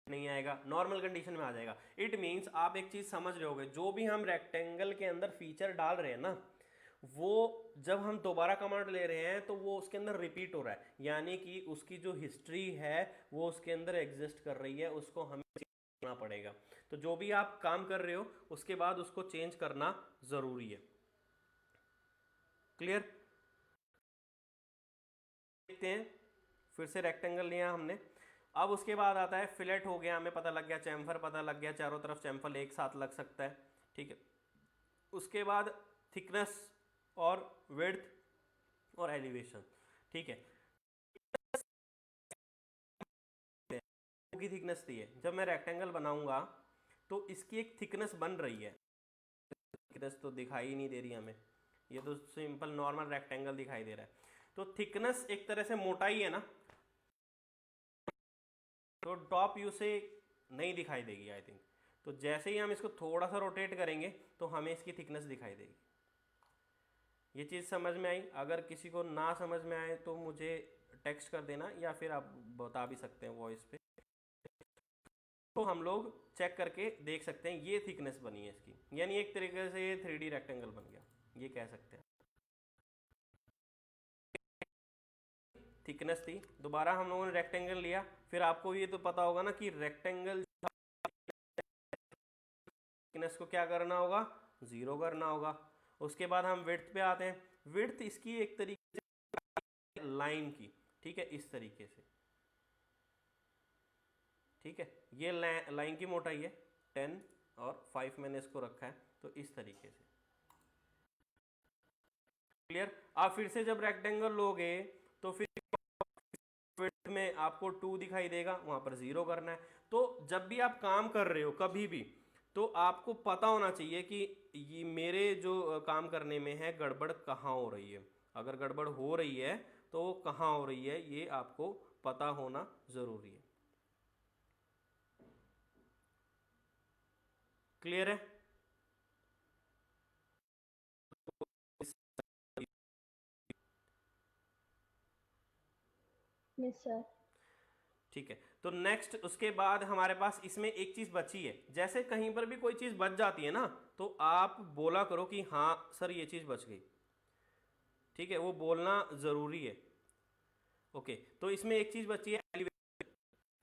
नहीं आएगा, नॉर्मल कंडीशन में आ जाएगा। इट मीन्स आप एक चीज समझ रहे होगे, जो भी हम रेक्टेंगल के अंदर फीचर डाल रहे हैं ना, वो जब हम दोबारा कमांड ले रहे हैं तो वो उसके अंदर रिपीट हो रहा है, यानी कि उसकी जो हिस्ट्री है वो उसके अंदर एग्जिस्ट कर रही है, उसको हमें करना पड़ेगा। तो जो भी आप काम कर रहे हो उसके बाद उसको चेंज करना जरूरी है। क्लियर? देखते हैं, फिर से रेक्टेंगल लिया हमने। अब उसके बाद आता है फिलेट हो गया, हमें पता लग गया, चैम्फर पता लग गया, चारों तरफ चैम्फर एक साथ लग सकता है, ठीक है। उसके बाद थिकनेस और विड्थ और एलिवेशन, ठीक है। की थिकनेस दी है, जब मैं रेक्टेंगल बनाऊंगा तो इसकी एक थिकनेस बन रही है, थिकनेस तो दिखाई ही नहीं दे रही हमें, ये तो सिंपल नॉर्मल रेक्टेंगल दिखाई दे रहा है। तो थिकनेस एक तरह से मोटाई है ना, तो टॉप व्यू से नहीं दिखाई देगी आई थिंक। तो जैसे ही हम इसको थोड़ा सा रोटेट करेंगे तो हमें इसकी थिकनेस दिखाई देगी। ये चीज़ समझ में आई? अगर किसी को ना समझ में आए तो मुझे टेक्स्ट कर देना, या फिर आप बता भी सकते हैं वॉइस पे, तो हम लोग चेक करके देख सकते हैं। ये थिकनेस बनी है इसकी, यानी एक तरीके से ये 3D रेक्टेंगल बन गया, ये कह सकते हैं। थिकनेस थी, दोबारा हम लोगों ने रेक्टेंगल लिया, फिर आपको ये तो पता होगा ना कि रेक्टेंगल थिकनेस को क्या करना होगा, 0 करना होगा। उसके बाद हम विड्थ पे आते हैं। विड्थ इसकी एक तरीके से लाइन की, ठीक है, इस तरीके से, ठीक है। ये लाइन की मोटाई है 10 और 5 मैंने इसको रखा है, तो इस तरीके से। क्लियर? आप फिर से जब रेक्टेंगल लोगे तो फिर विड्थ में आपको 2 दिखाई देगा, वहां पर 0 करना है। तो जब भी आप काम कर रहे हो कभी भी, तो आपको पता होना चाहिए कि ये मेरे जो काम करने में है गड़बड़ कहाँ हो रही है। अगर गड़बड़ हो रही है तो वो कहाँ हो रही है, ये आपको पता होना जरूरी है। क्लियर है? Yes sir. ठीक है, तो नेक्स्ट उसके बाद हमारे पास इसमें एक चीज बची है। जैसे कहीं पर भी कोई चीज बच जाती है ना, तो आप बोला करो कि हाँ सर ये चीज बच गई, ठीक है, वो बोलना जरूरी है। ओके, तो इसमें एक चीज बची है एलिवेशन।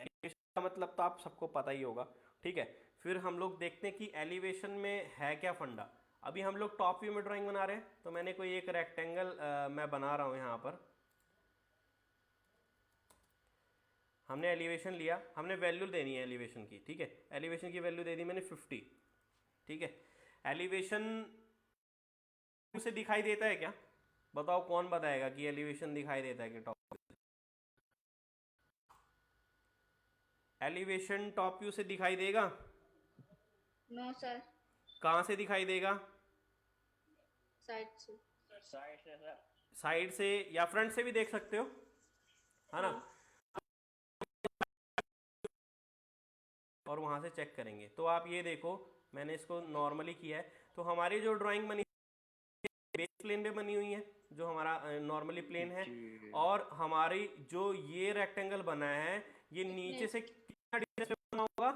एलिवेशन का मतलब तो आप सबको पता ही होगा, ठीक है। फिर हम लोग देखते हैं कि एलिवेशन में है क्या फंडा। अभी हम लोग टॉप व्यू में ड्राइंग बना रहे हैं, तो मैंने कोई एक रेक्टेंगल मैं बना रहा हूं यहाँ पर। हमने एलिवेशन लिया, हमने वैल्यू देनी है एलिवेशन की, ठीक है। एलिवेशन की वैल्यू दे दी मैंने 50, ठीक है। एलिवेशन से दिखाई देता है क्या? बताओ कौन बताएगा कि एलिवेशन दिखाई देता है कि टॉप? एलिवेशन टॉप व्यू से दिखाई देगा? No sir. कहां से दिखाई देगा? साइड से। साइड से सर। साइड से या फ्रंट से भी देख सकते हो, है ना? और वहां से चेक करेंगे। तो आप ये देखो, मैंने इसको नॉर्मली किया है, तो हमारी जो ड्राइंग बनी बेस प्लेन पे बनी हुई है, जो हमारा नॉर्मली प्लेन है, और हमारी जो ये रेक्टेंगल बना है ये नीचे से कितना डिस्टेंस पे बना होगा?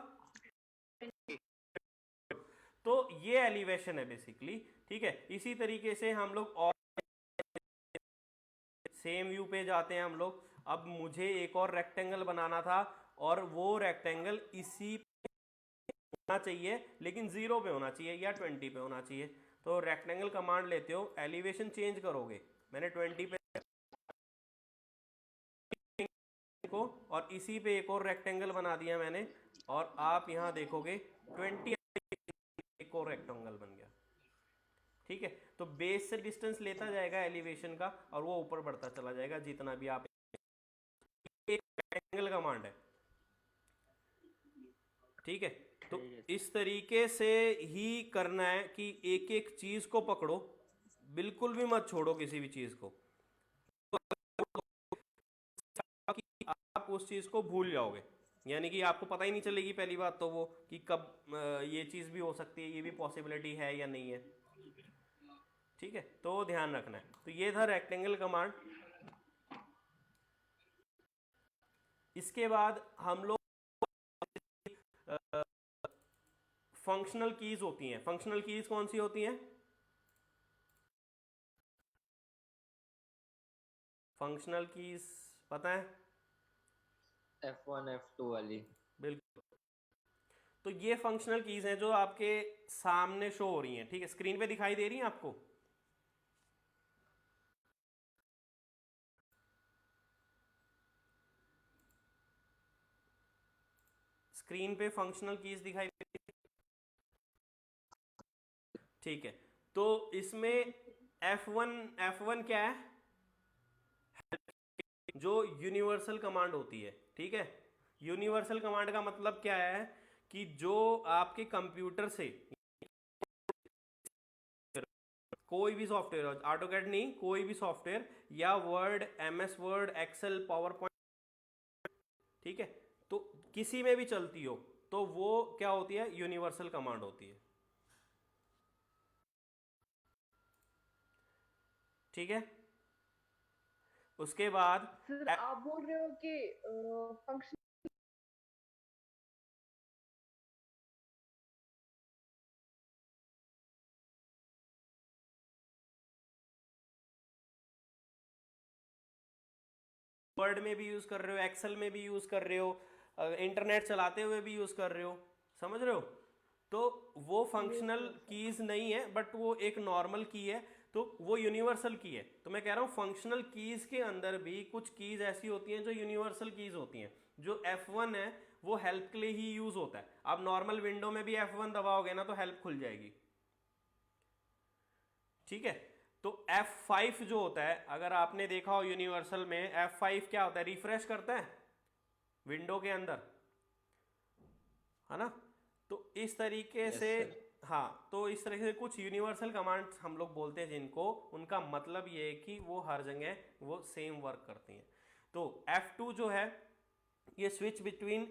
तो तो ये एलिवेशन है बेसिकली, ठीक है। इसी तरीके से हम लोग और सेम व्यू पे जाते हैं हम लोग। अब मुझे एक और रेक्टेंगल बनाना था और वो रेक्टेंगल इसी होना चाहिए, लेकिन 0 पे होना चाहिए या 20 पे होना चाहिए। तो रेक्टेंगल कमांड लेते हो, एलिवेशन चेंज करोगे, मैंने 20 पे को, और इसी पे एक और रेक्टेंगल बना दिया मैंने, और आप यहाँ देखोगे 20 एक और रेक्टेंगल बन गया, ठीक है। तो बेस से डिस्टेंस लेता जाएगा एलिवेशन का, और वो ऊपर बढ़ता चला जाएगा जितना भी आप, एक रेक्टेंगल कमांड है, ठीक है। तो इस तरीके से ही करना है कि एक एक चीज को पकड़ो, बिल्कुल भी मत छोड़ो किसी भी चीज को, कि आप उस चीज को भूल जाओगे, यानी कि आपको पता ही नहीं चलेगी पहली बात तो वो कि कब ये चीज भी हो सकती है, ये भी पॉसिबिलिटी है या नहीं है, ठीक है। तो ध्यान रखना है। तो ये था रेक्टेंगल कमांड। इसके बाद हम लोग फंक्शनल कीज होती हैं। फंक्शनल कीज कौन सी होती हैं? फंक्शनल कीज पता है? F1 F2 वाली। बिल्कुल। तो ये फंक्शनल कीज हैं जो आपके सामने शो हो रही हैं, ठीक है, स्क्रीन पे दिखाई दे रही हैं आपको। स्क्रीन पे फंक्शनल कीज दिखाई दे रही है, ठीक है। तो इसमें F1 क्या है? जो यूनिवर्सल कमांड होती है, ठीक है। यूनिवर्सल कमांड का मतलब क्या है कि जो आपके कंप्यूटर से कोई भी सॉफ्टवेयर, ऑटोकैड नहीं, कोई भी सॉफ्टवेयर या word, MS word, excel, power point, ठीक है, तो किसी में भी चलती हो तो वो क्या होती है? यूनिवर्सल कमांड होती है, ठीक है। उसके बाद सर आप बोल रहे हो कि फंक्शन वर्ड में भी यूज कर रहे हो, एक्सेल में भी यूज कर रहे हो, इंटरनेट चलाते हुए भी यूज कर रहे हो, समझ रहे हो? तो वो फंक्शनल कीज नहीं है, बट वो एक नॉर्मल की है, तो वो यूनिवर्सल की है। तो मैं कह रहा हूँ फंक्शनल कीज के अंदर भी कुछ कीज ऐसी होती हैं जो यूनिवर्सल कीज होती हैं। जो F1 है वो हेल्प के लिए ही यूज होता है। आप नॉर्मल विंडो में भी F1 दबाओगे ना तो हेल्प खुल जाएगी, ठीक है। तो F5 जो होता है, अगर आपने देखा हो यूनिवर्सल में, F5 क्या होता है? रिफ्रेश करता है विंडो के अंदर, है ना। तो इस तरीके से हाँ, तो इस तरह से कुछ यूनिवर्सल कमांड्स हम लोग बोलते हैं जिनको, उनका मतलब ये है कि वो हर जगह वो सेम वर्क करती हैं। तो F2 जो है ये switch between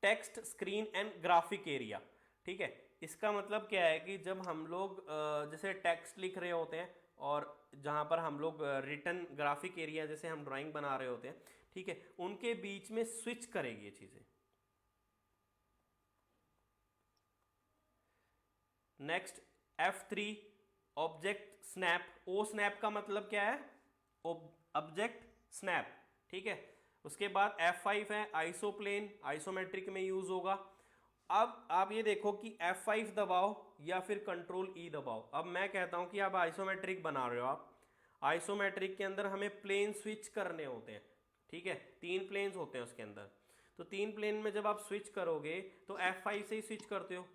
text, screen and graphic area, ठीक है। इसका मतलब क्या है कि जब हम लोग जैसे टेक्स्ट लिख रहे होते हैं और जहाँ पर हम लोग रिटन ग्राफिक एरिया जैसे हम ड्राइंग बना रहे होते हैं, ठीक है, उनके बीच में स्विच करेगी ये चीज़ें। Next F3 object snap. O snap का मतलब क्या है? ऑब्जेक्ट स्नैप, ठीक है। उसके बाद F5 है आइसोप्लेन, आइसोमेट्रिक में यूज होगा। अब आप ये देखो कि F5 दबाओ या फिर कंट्रोल E दबाओ। अब मैं कहता हूं कि आप आइसोमेट्रिक बना रहे हो, आप आइसोमेट्रिक के अंदर हमें प्लेन स्विच करने होते हैं, ठीक है, 3 प्लेन्स होते हैं उसके अंदर। तो 3 प्लेन में जब आप स्विच करोगे तो F5 से ही स्विच करते हो।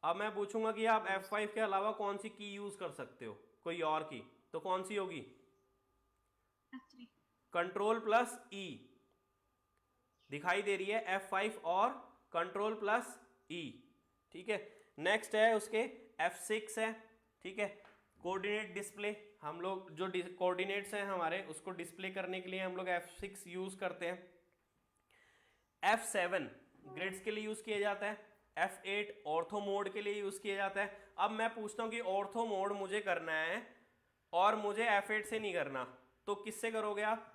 अब मैं पूछूंगा कि आप F5 के अलावा कौन सी की यूज कर सकते हो, कोई और की, तो कौन सी होगी? F3 कंट्रोल प्लस E दिखाई दे रही है, F5 और कंट्रोल प्लस E, ठीक है। नेक्स्ट है उसके F6 है, ठीक है, कोऑर्डिनेट डिस्प्ले। हम लोग जो कोऑर्डिनेट्स हैं हमारे उसको डिस्प्ले करने के लिए हम लोग F6 यूज करते हैं। F7 ग्रिड्स के लिए यूज किया जाता है। F8 ऑर्थो मोड के लिए यूज किया जाता है। अब मैं पूछता हूं कि ऑर्थो मोड मुझे करना है और मुझे F8 से नहीं करना, तो किससे करोगे आप?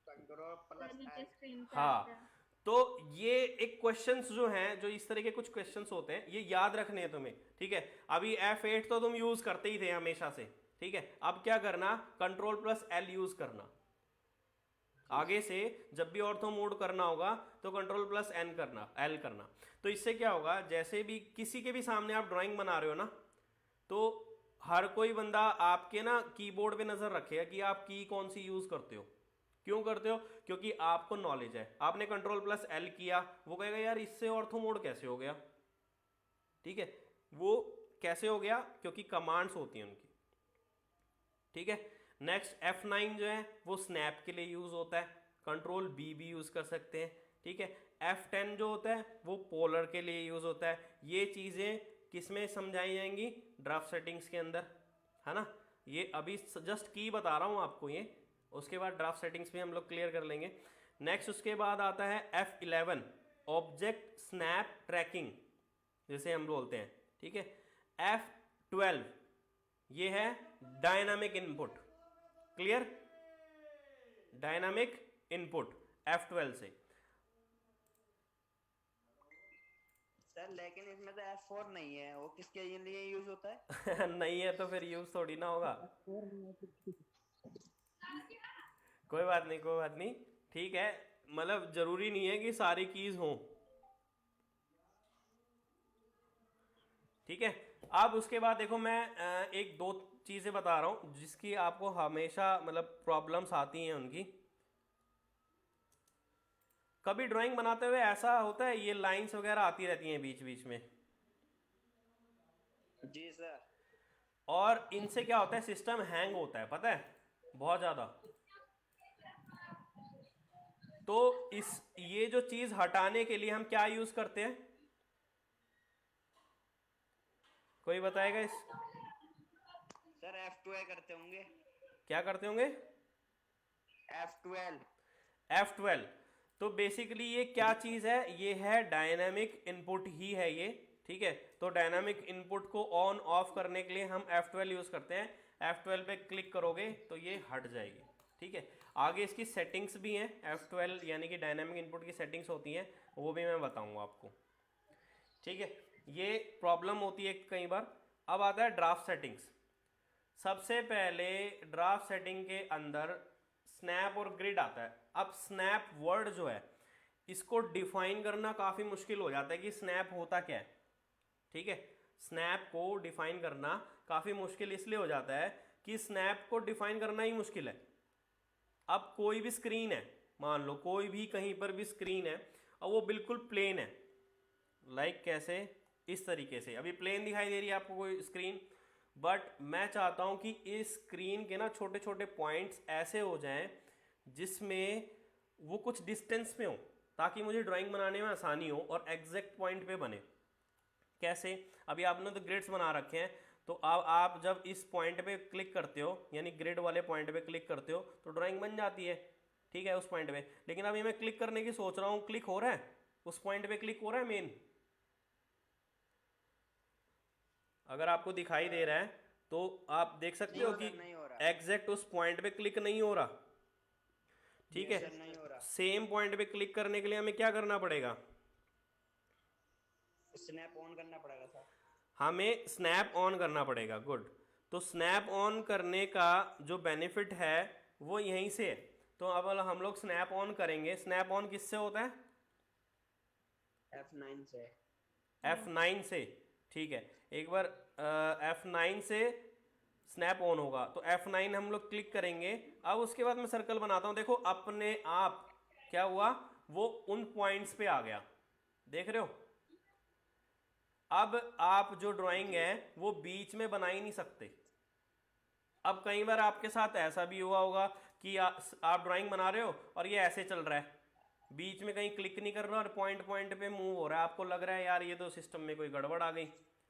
नीचे स्क्रीन पे हाँ, आता है। तो ये एक क्वेश्चंस जो हैं, जो इस तरह के कुछ क्वेश्चंस होते हैं, ये याद रखने हैं तुम्हें, ठीक है। अभी F8 तो तुम यूज करते ही थे हमेशा से, ठीक है। अब क्या करना, Ctrl+L यूज करना। आगे से जब भी ऑर्थो मोड करना होगा तो Ctrl+N करना, L करना। तो इससे क्या होगा, जैसे भी किसी के भी सामने आप ड्राइंग बना रहे हो ना, तो हर कोई बंदा आपके ना कीबोर्ड पे नजर रखेगा कि आप की कौन सी यूज करते हो। क्यों करते हो? क्योंकि आपको नॉलेज है। आपने Ctrl+L किया, वो कहेगा यार इससे ऑर्थो मोड कैसे हो गया, ठीक है। वो कैसे हो गया, क्योंकि कमांड्स होती हैं उनकी, ठीक है। नेक्स्ट F9 जो है वो स्नैप के लिए यूज होता है, Ctrl+B भी यूज कर सकते हैं, ठीक है। F10 जो होता है वो पोलर के लिए यूज होता है। ये चीजें किसमें समझाई जाएंगी, ड्राफ्ट सेटिंग्स के अंदर, है ना। ये अभी जस्ट की बता रहा हूँ आपको ये, उसके बाद ड्राफ्ट सेटिंग्स भी हम लोग क्लियर कर लेंगे। नेक्स्ट उसके बाद आता है F11 ऑब्जेक्ट स्नैप ट्रैकिंग जैसे हम बोलते हैं, ठीक है। F12 ये है dynamic input, clear, dynamic input F12 से। सर लेकिन इसमें तो F4 नहीं है, वो किसके लिए यूज होता है? नहीं है तो फिर यूज थोड़ी ना होगा। कोई बात नहीं, कोई बात नहीं, ठीक है। मतलब जरूरी नहीं है कि सारी कीज हों, ठीक है। अब उसके बाद देखो मैं एक दो चीजें बता रहा हूं जिसकी आपको हमेशा मतलब प्रॉब्लम्स आती हैं उनकी। कभी ड्राइंग बनाते हुए ऐसा होता है ये लाइंस वगैरह आती रहती हैं बीच बीच में, जी सर। और इनसे क्या होता है, सिस्टम हैंग होता है, पता है, बहुत ज्यादा। तो ये जो चीज हटाने के लिए हम क्या यूज करते हैं, कोई बताएगा इस? सर F12 करते होंगे। क्या करते होंगे? F12। F12। तो बेसिकली ये क्या चीज है, ये है डायनामिक इनपुट ही है ये, ठीक है। तो डायनामिक इनपुट को ऑन ऑफ करने के लिए हम F12 यूज करते हैं। F12 पे क्लिक करोगे तो ये हट जाएगी, ठीक है। आगे इसकी सेटिंग्स भी हैं, F12 यानी कि डायनामिक इनपुट की सेटिंग्स होती हैं, वो भी मैं बताऊंगा आपको, ठीक है। ये प्रॉब्लम होती है कई बार। अब आता है ड्राफ्ट सेटिंग्स। सबसे पहले ड्राफ्ट सेटिंग के अंदर स्नैप और ग्रिड आता है। अब स्नैप वर्ड जो है इसको डिफाइन करना काफ़ी मुश्किल हो जाता है कि स्नैप होता क्या है, ठीक है। स्नैप को डिफाइन करना काफ़ी मुश्किल इसलिए हो जाता है कि स्नैप को डिफाइन करना ही मुश्किल है। अब कोई भी स्क्रीन है, मान लो कोई भी कहीं पर भी स्क्रीन है और वो बिल्कुल प्लेन है, लाइक कैसे, इस तरीके से अभी प्लेन दिखाई दे रही है आपको कोई स्क्रीन, बट मैं चाहता हूं कि इस स्क्रीन के ना छोटे छोटे पॉइंट्स ऐसे हो जाएं जिसमें वो कुछ डिस्टेंस में हो, ताकि मुझे ड्राइंग बनाने में आसानी हो और एग्जैक्ट पॉइंट पे बने। कैसे, अभी आपने तो ग्रिड्स बना रखे हैं, तो अब आप जब इस पॉइंट पे क्लिक करते हो, यानी ग्रिड वाले पॉइंट पे क्लिक करते हो, तो ड्राइंग बन जाती है, ठीक है, उस पॉइंट पे। लेकिन अभी मैं क्लिक करने की सोच रहा हूँ, क्लिक हो रहा है, उस पॉइंट पे क्लिक हो रहा है मेन, अगर आपको दिखाई दे रहा है तो आप देख सकते हो कि एग्जैक्ट उस पॉइंट पे क्लिक नहीं हो रहा, ठीक है। सेम पॉइंट पे क्लिक करने के लिए हमें क्या करना पड़ेगा, स्नैप ऑन करना पड़ेगा सर। हमें स्नैप ऑन करना पड़ेगा, गुड। तो स्नैप ऑन करने का जो बेनिफिट है वो यहीं से है। तो अब हम लोग स्नैप ऑन करेंगे। स्नैप ऑन किससे होता है? F9 से। F9 से, ठीक है। एक बार F9 से स्नैप ऑन होगा, तो F9 हम लोग क्लिक करेंगे। अब उसके बाद मैं सर्कल बनाता हूं, देखो अपने आप क्या हुआ, वो उन पॉइंट्स पे आ गया, देख रहे हो। अब आप जो ड्राइंग है वो बीच में बना ही नहीं सकते। अब कई बार आपके साथ ऐसा भी हुआ होगा कि आप ड्राइंग बना रहे हो और ये ऐसे चल रहा है, बीच में कहीं क्लिक नहीं कर रहा और पॉइंट पॉइंट पे मूव हो रहा है, आपको लग रहा है यार ये तो सिस्टम में कोई गड़बड़ आ गई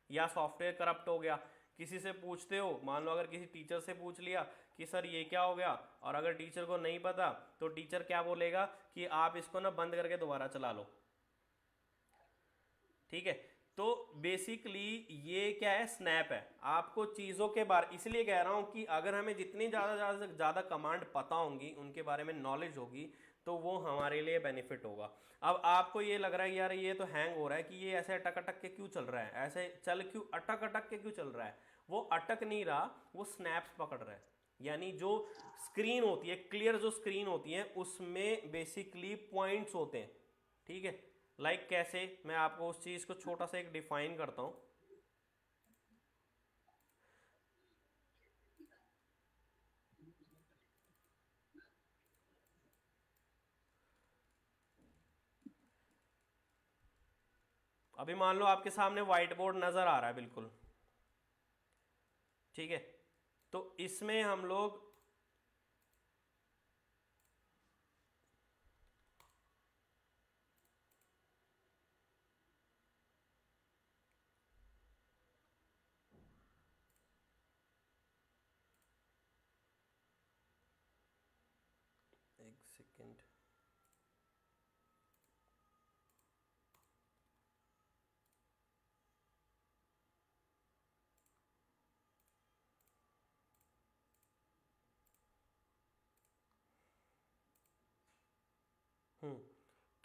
या सॉफ्टवेयर करप्ट हो गया। किसी से पूछते हो, मान लो अगर किसी टीचर से पूछ लिया कि सर ये क्या हो गया, और अगर टीचर को नहीं पता तो टीचर क्या बोलेगा कि आप इसको ना बंद करके दोबारा चला लो, ठीक है। तो बेसिकली ये क्या है, स्नैप है। आपको चीज़ों के बारे, इसलिए कह रहा हूँ कि अगर हमें जितनी ज़्यादा कमांड पता होंगी, उनके बारे में नॉलेज होगी, तो वो हमारे लिए बेनिफिट होगा। अब आपको ये लग रहा है यार ये तो हैंग हो रहा है कि ये ऐसे अटक अटक के क्यों चल रहा है, ऐसे चल क्यों अटक अटक के क्यों चल रहा है, वो अटक नहीं रहा, वो स्नैप्स पकड़ रहा है। यानी जो स्क्रीन होती है, क्लियर जो स्क्रीन होती है, उसमें बेसिकली पॉइंट्स होते हैं, ठीक है। लाइक कैसे, मैं आपको उस चीज़ को छोटा सा एक डिफाइन करता हूँ। अभी मान लो आपके सामने व्हाइट बोर्ड नज़र आ रहा है बिल्कुल, ठीक है। तो इसमें हम लोग एक सेकेंड,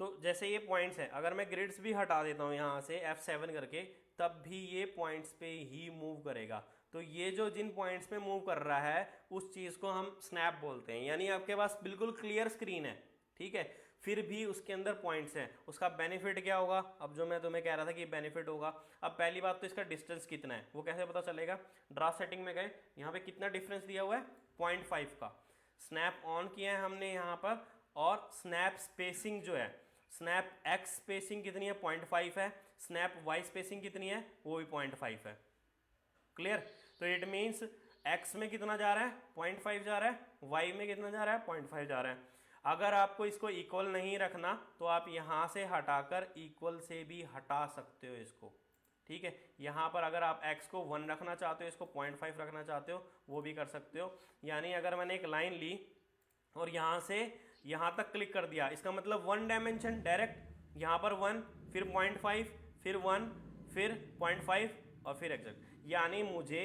तो जैसे ये पॉइंट्स हैं, अगर मैं ग्रिड्स भी हटा देता हूँ यहाँ से F7 करके, तब भी ये पॉइंट्स पे ही मूव करेगा। तो ये जो जिन पॉइंट्स पे मूव कर रहा है उस चीज़ को हम स्नैप बोलते हैं। यानी आपके पास बिल्कुल क्लियर स्क्रीन है, ठीक है, फिर भी उसके अंदर पॉइंट्स हैं। उसका बेनिफिट क्या होगा, अब जो मैं तुम्हें कह रहा था कि बेनिफिट होगा। अब पहली बात तो इसका डिस्टेंस कितना है वो कैसे पता चलेगा। ड्राफ्ट सेटिंग में गए, यहाँ पे कितना डिफरेंस दिया हुआ है, 0.5 का। स्नैप ऑन किया है हमने यहाँ पर, और स्नैप स्पेसिंग जो है, स्नैप एक्स स्पेसिंग कितनी है, 0.5 है। स्नैप वाई स्पेसिंग कितनी है, वो भी 0.5 है। क्लियर। तो इट मीन्स एक्स में कितना जा रहा है, 0.5 जा रहा है, वाई में कितना जा रहा है, 0.5 जा रहा है। अगर आपको इसको इक्वल नहीं रखना तो आप यहाँ से हटाकर इक्वल से भी हटा सकते हो इसको, ठीक है। यहाँ पर अगर आप x को 1 रखना चाहते हो, इसको 0.5 रखना चाहते हो, वो भी कर सकते हो। यानी अगर मैंने एक लाइन ली और यहाँ से यहाँ तक क्लिक कर दिया, इसका मतलब 1 डायमेंशन डायरेक्ट, यहाँ पर 1, फिर 0.5, फिर 1, फिर 0.5 और फिर एग्जैक्ट। यानी मुझे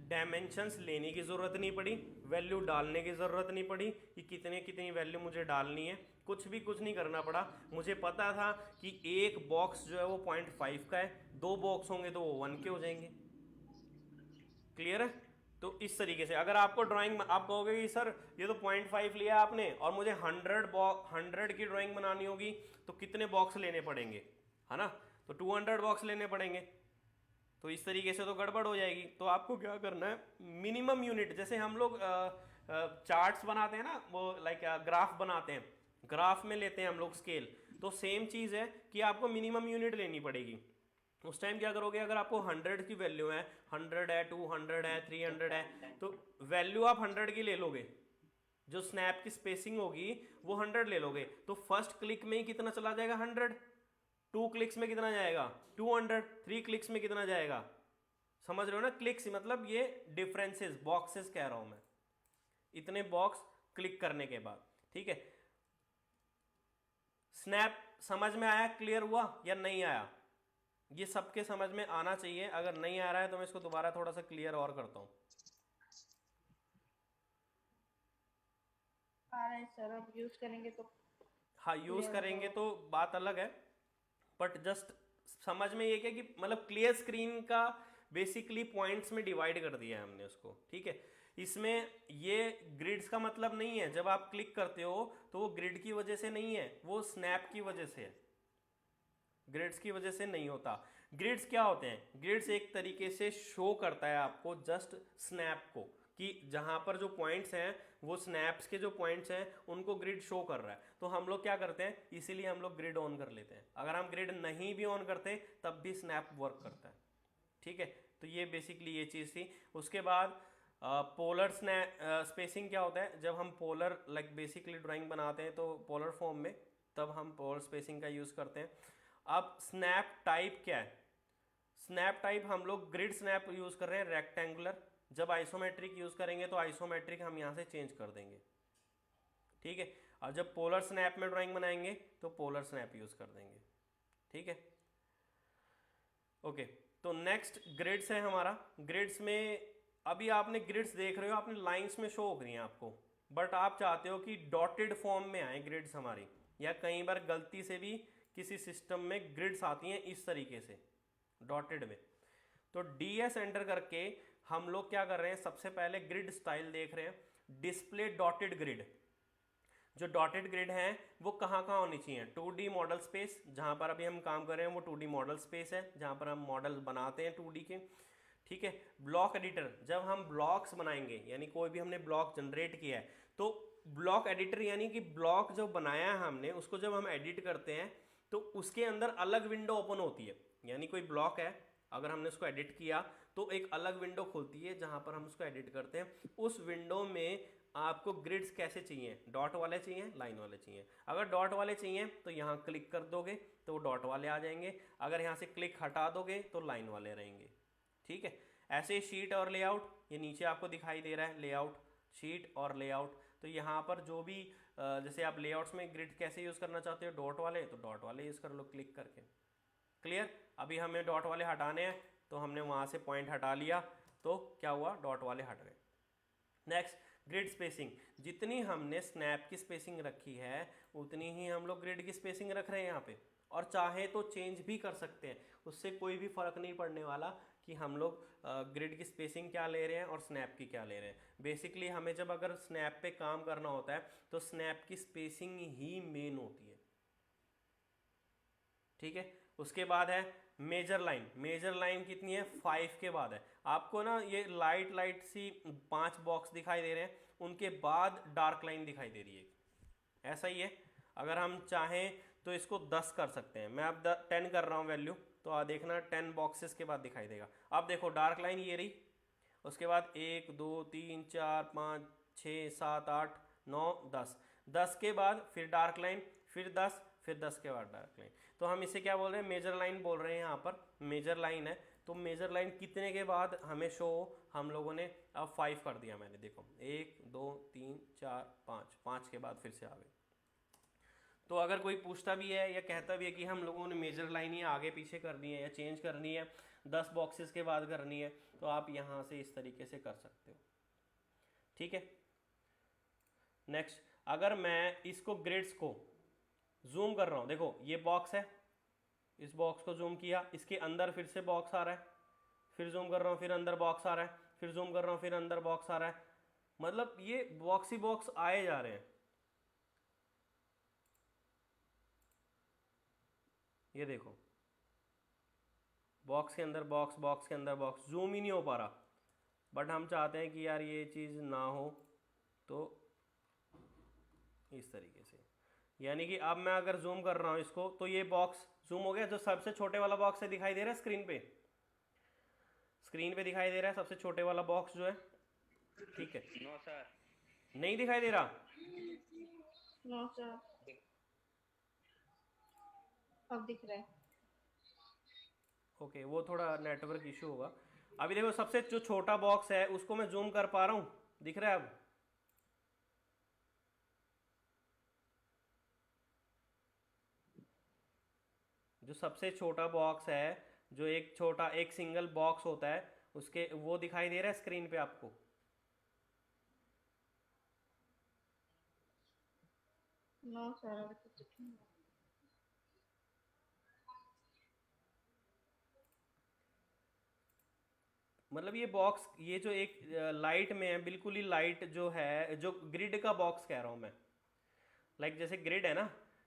डायमेंशंस लेने की ज़रूरत नहीं पड़ी, वैल्यू डालने की ज़रूरत नहीं पड़ी कि कितने कितनी वैल्यू मुझे डालनी है, कुछ नहीं करना पड़ा। मुझे पता था कि एक बॉक्स जो है वो 0.5 का है, 2 बॉक्स होंगे तो वो 1 के हो जाएंगे। क्लियर है। तो इस तरीके से अगर आपको ड्राइंग, आप कहोगे कि सर ये तो 0.5 लिया आपने और मुझे 100 की ड्राइंग बनानी होगी तो कितने बॉक्स लेने पड़ेंगे, है ना, तो 200 बॉक्स लेने पड़ेंगे। तो इस तरीके से तो गड़बड़ हो जाएगी। तो आपको क्या करना है, मिनिमम यूनिट, जैसे हम लोग चार्ट्स बनाते हैं ना, वो लाइक ग्राफ बनाते हैं, ग्राफ में लेते हैं हम लोग स्केल, तो सेम चीज़ है कि आपको मिनिमम यूनिट लेनी पड़ेगी। उस टाइम क्या करोगे, अगर आपको 100 की वैल्यू है, 100 है, 200 है, 300 है, तो वैल्यू आप 100 की ले लोगे, जो स्नैप की स्पेसिंग होगी वो 100 ले लोगे, तो फर्स्ट क्लिक में ही कितना चला जाएगा, 100। 2 क्लिक्स में कितना जाएगा, 200। 3 क्लिक्स में कितना जाएगा, समझ रहे हो ना, क्लिक्स मतलब ये डिफरेंसेस, बॉक्सेस कह रहा हूं मैं, इतने बॉक्स क्लिक करने के बाद, ठीक है। स्नैप समझ में आया, क्लियर हुआ या नहीं आया, ये सबके समझ में आना चाहिए। अगर नहीं आ रहा है तो मैं इसको दोबारा थोड़ा सा क्लियर और करता हूँ। आ रहा है सर, अब यूज करेंगे तो हाँ, यूज करेंगे तो बात अलग है, बट जस्ट समझ में ये क्या कि मतलब क्लियर स्क्रीन का बेसिकली पॉइंट्स में डिवाइड कर दिया है हमने उसको, ठीक है। इसमें ये ग्रिड्स का मतलब नहीं है, जब आप क्लिक करते हो तो वो ग्रिड की वजह से नहीं है, वो स्नैप की वजह से है, ग्रिड्स की वजह से नहीं होता। ग्रिड्स क्या होते हैं, ग्रिड्स एक तरीके से शो करता है आपको जस्ट स्नैप को, कि जहां पर जो पॉइंट्स हैं वो स्नैप्स के जो पॉइंट्स हैं उनको ग्रिड शो कर रहा है। तो हम लोग क्या करते हैं, इसीलिए हम लोग ग्रिड ऑन कर लेते हैं। अगर हम ग्रिड नहीं भी ऑन करते तब भी स्नैप वर्क करता है, ठीक है। तो ये बेसिकली ये चीज़ थी। उसके बाद पोलर स्पेसिंग क्या होता है, जब हम पोलर लाइक बेसिकली ड्राइंग बनाते हैं तो पोलर फॉर्म में, तब हम पोलर स्पेसिंग का यूज़ करते हैं। अब स्नैप टाइप क्या है, स्नैप टाइप हम लोग ग्रिड स्नैप यूज़ कर रहे हैं, रेक्टेंगुलर। जब आइसोमेट्रिक यूज़ करेंगे तो आइसोमेट्रिक हम यहाँ से चेंज कर देंगे, ठीक है। और जब पोलर स्नैप में ड्राइंग बनाएंगे तो पोलर स्नैप यूज़ कर देंगे, ठीक है। ओके, तो नेक्स्ट ग्रिड्स है हमारा। ग्रिड्स में अभी आपने ग्रिड्स देख रहे हो, आपने लाइंस में शो हो रही हैं आपको, बट आप चाहते हो कि डॉटेड फॉर्म में आए ग्रिड्स हमारी, या कई बार गलती से भी किसी सिस्टम में ग्रिड्स आती हैं इस तरीके से डॉटेड में। तो DS एंटर करके हम लोग क्या कर रहे हैं, सबसे पहले ग्रिड स्टाइल देख रहे हैं, डिस्प्ले डॉटेड ग्रिड। जो डॉटेड ग्रिड हैं वो कहाँ कहाँ होनी चाहिए, 2D मॉडल स्पेस, जहाँ पर अभी हम काम कर रहे हैं वो 2D मॉडल स्पेस है, जहाँ पर हम मॉडल बनाते हैं 2D के, ठीक है। ब्लॉक एडिटर, जब हम ब्लॉक्स बनाएंगे, यानी कोई भी हमने ब्लॉक जनरेट किया है, तो ब्लॉक एडिटर यानी कि ब्लॉक जो बनाया है हमने उसको जब हम एडिट करते हैं तो उसके अंदर अलग विंडो ओपन होती है। यानी कोई ब्लॉक है, अगर हमने उसको एडिट किया तो एक अलग विंडो खुलती है जहाँ पर हम उसको एडिट करते हैं। उस विंडो में आपको ग्रिड्स कैसे चाहिए, डॉट वाले चाहिए, लाइन वाले चाहिए। अगर डॉट वाले चाहिए तो यहाँ क्लिक कर दोगे तो वो डॉट वाले आ जाएंगे, अगर यहाँ से क्लिक हटा दोगे तो लाइन वाले रहेंगे, ठीक है। ऐसे शीट और लेआउट, ये नीचे आपको दिखाई दे रहा है लेआउट, शीट और लेआउट। तो यहाँ पर जो भी जैसे आप लेआउट्स में ग्रिड कैसे यूज़ करना चाहते हो डॉट वाले, तो डॉट वाले यूज़ कर लो क्लिक करके। क्लियर। अभी हमें डॉट वाले हटाने हैं तो हमने वहाँ से पॉइंट हटा लिया, तो क्या हुआ, डॉट वाले हट गए। नेक्स्ट, ग्रिड स्पेसिंग, जितनी हमने स्नैप की स्पेसिंग रखी है उतनी ही हम लोग ग्रिड की स्पेसिंग रख रहे हैं यहाँ पे, और चाहे तो चेंज भी कर सकते हैं, उससे कोई भी फ़र्क नहीं पड़ने वाला कि हम लोग ग्रिड की स्पेसिंग क्या ले रहे हैं और स्नैप की क्या ले रहे हैं। बेसिकली हमें जब अगर स्नैप पे काम करना होता है तो स्नैप की स्पेसिंग ही मेन होती है, ठीक है। उसके बाद है मेजर लाइन। मेजर लाइन कितनी है, 5 के बाद है। आपको ना ये लाइट सी 5 बॉक्स दिखाई दे रहे हैं, उनके बाद डार्क लाइन दिखाई दे रही है, ऐसा ही है। अगर हम चाहें तो इसको 10 कर सकते हैं, मैं अब 10 कर रहा हूँ वैल्यू, तो आप देखना 10 बॉक्सेस के बाद दिखाई देगा। अब देखो डार्क लाइन ये रही, उसके बाद 1 2 3 4 5 6 7 8 9 10, 10 के बाद फिर डार्क लाइन, फिर 10, फिर 10 के बाद डार्क लाइन। तो हम इसे क्या बोल रहे हैं, मेजर लाइन बोल रहे हैं, यहाँ पर मेजर लाइन है। तो मेजर लाइन कितने के बाद हमें शो, हम लोगों ने अब 5 कर दिया मैंने, देखो 1 2 3 4 5, 5 के बाद फिर से आ गए। तो अगर कोई पूछता भी है या कहता भी है कि हम लोगों ने मेजर लाइन ही आगे पीछे करनी है या चेंज करनी है, 10 बॉक्सेस के बाद करनी है, तो आप यहाँ से इस तरीके से कर सकते हो, ठीक है। नेक्स्ट, अगर मैं इसको ग्रिड्स को जूम कर रहा हूँ, देखो ये बॉक्स है, इस बॉक्स को जूम किया, इसके अंदर फिर से बॉक्स आ रहा है, फिर जूम कर रहा हूँ, फिर अंदर बॉक्स आ रहा है, फिर जूम कर रहा हूँ, फिर अंदर बॉक्स आ रहा है, मतलब ये बॉक्स ही बॉक्स आए जा रहे हैं। ये देखो बॉक्स के अंदर बॉक्स, बॉक्स के अंदर बॉक्स, जूम ही नहीं हो पा रहा। बट हम चाहते हैं कि यार ये चीज़ ना हो, तो इस तरीके से, यानी कि अब मैं अगर जूम कर रहा हूँ इसको तो ये बॉक्स जूम हो गया। जो सबसे छोटे वाला बॉक्स है दिखाई दे रहा है स्क्रीन पे, स्क्रीन पे दिखाई दे रहा है सबसे छोटे वाला बॉक्स जो है, ठीक है। नो सर, नहीं दिखाई दे रहा, नो सर, अब दिख रहा है। ओके, वो थोड़ा नेटवर्क इशू होगा। अभी देखो सबसे जो छोटा बॉक्स है उसको मैं जूम कर पा रहा हूँ, दिख रहा है अब, जो सबसे छोटा बॉक्स है, जो एक छोटा एक सिंगल बॉक्स होता है उसके, वो दिखाई दे रहा है स्क्रीन पे आपको। नो सर, अभी तो दिख नहीं रहा। मतलब ये बॉक्स, ये जो एक लाइट में है, बिल्कुल ही लाइट जो है, जो ग्रिड का बॉक्स कह रहा हूँ मैं, लाइक जैसे ग्रिड है ना,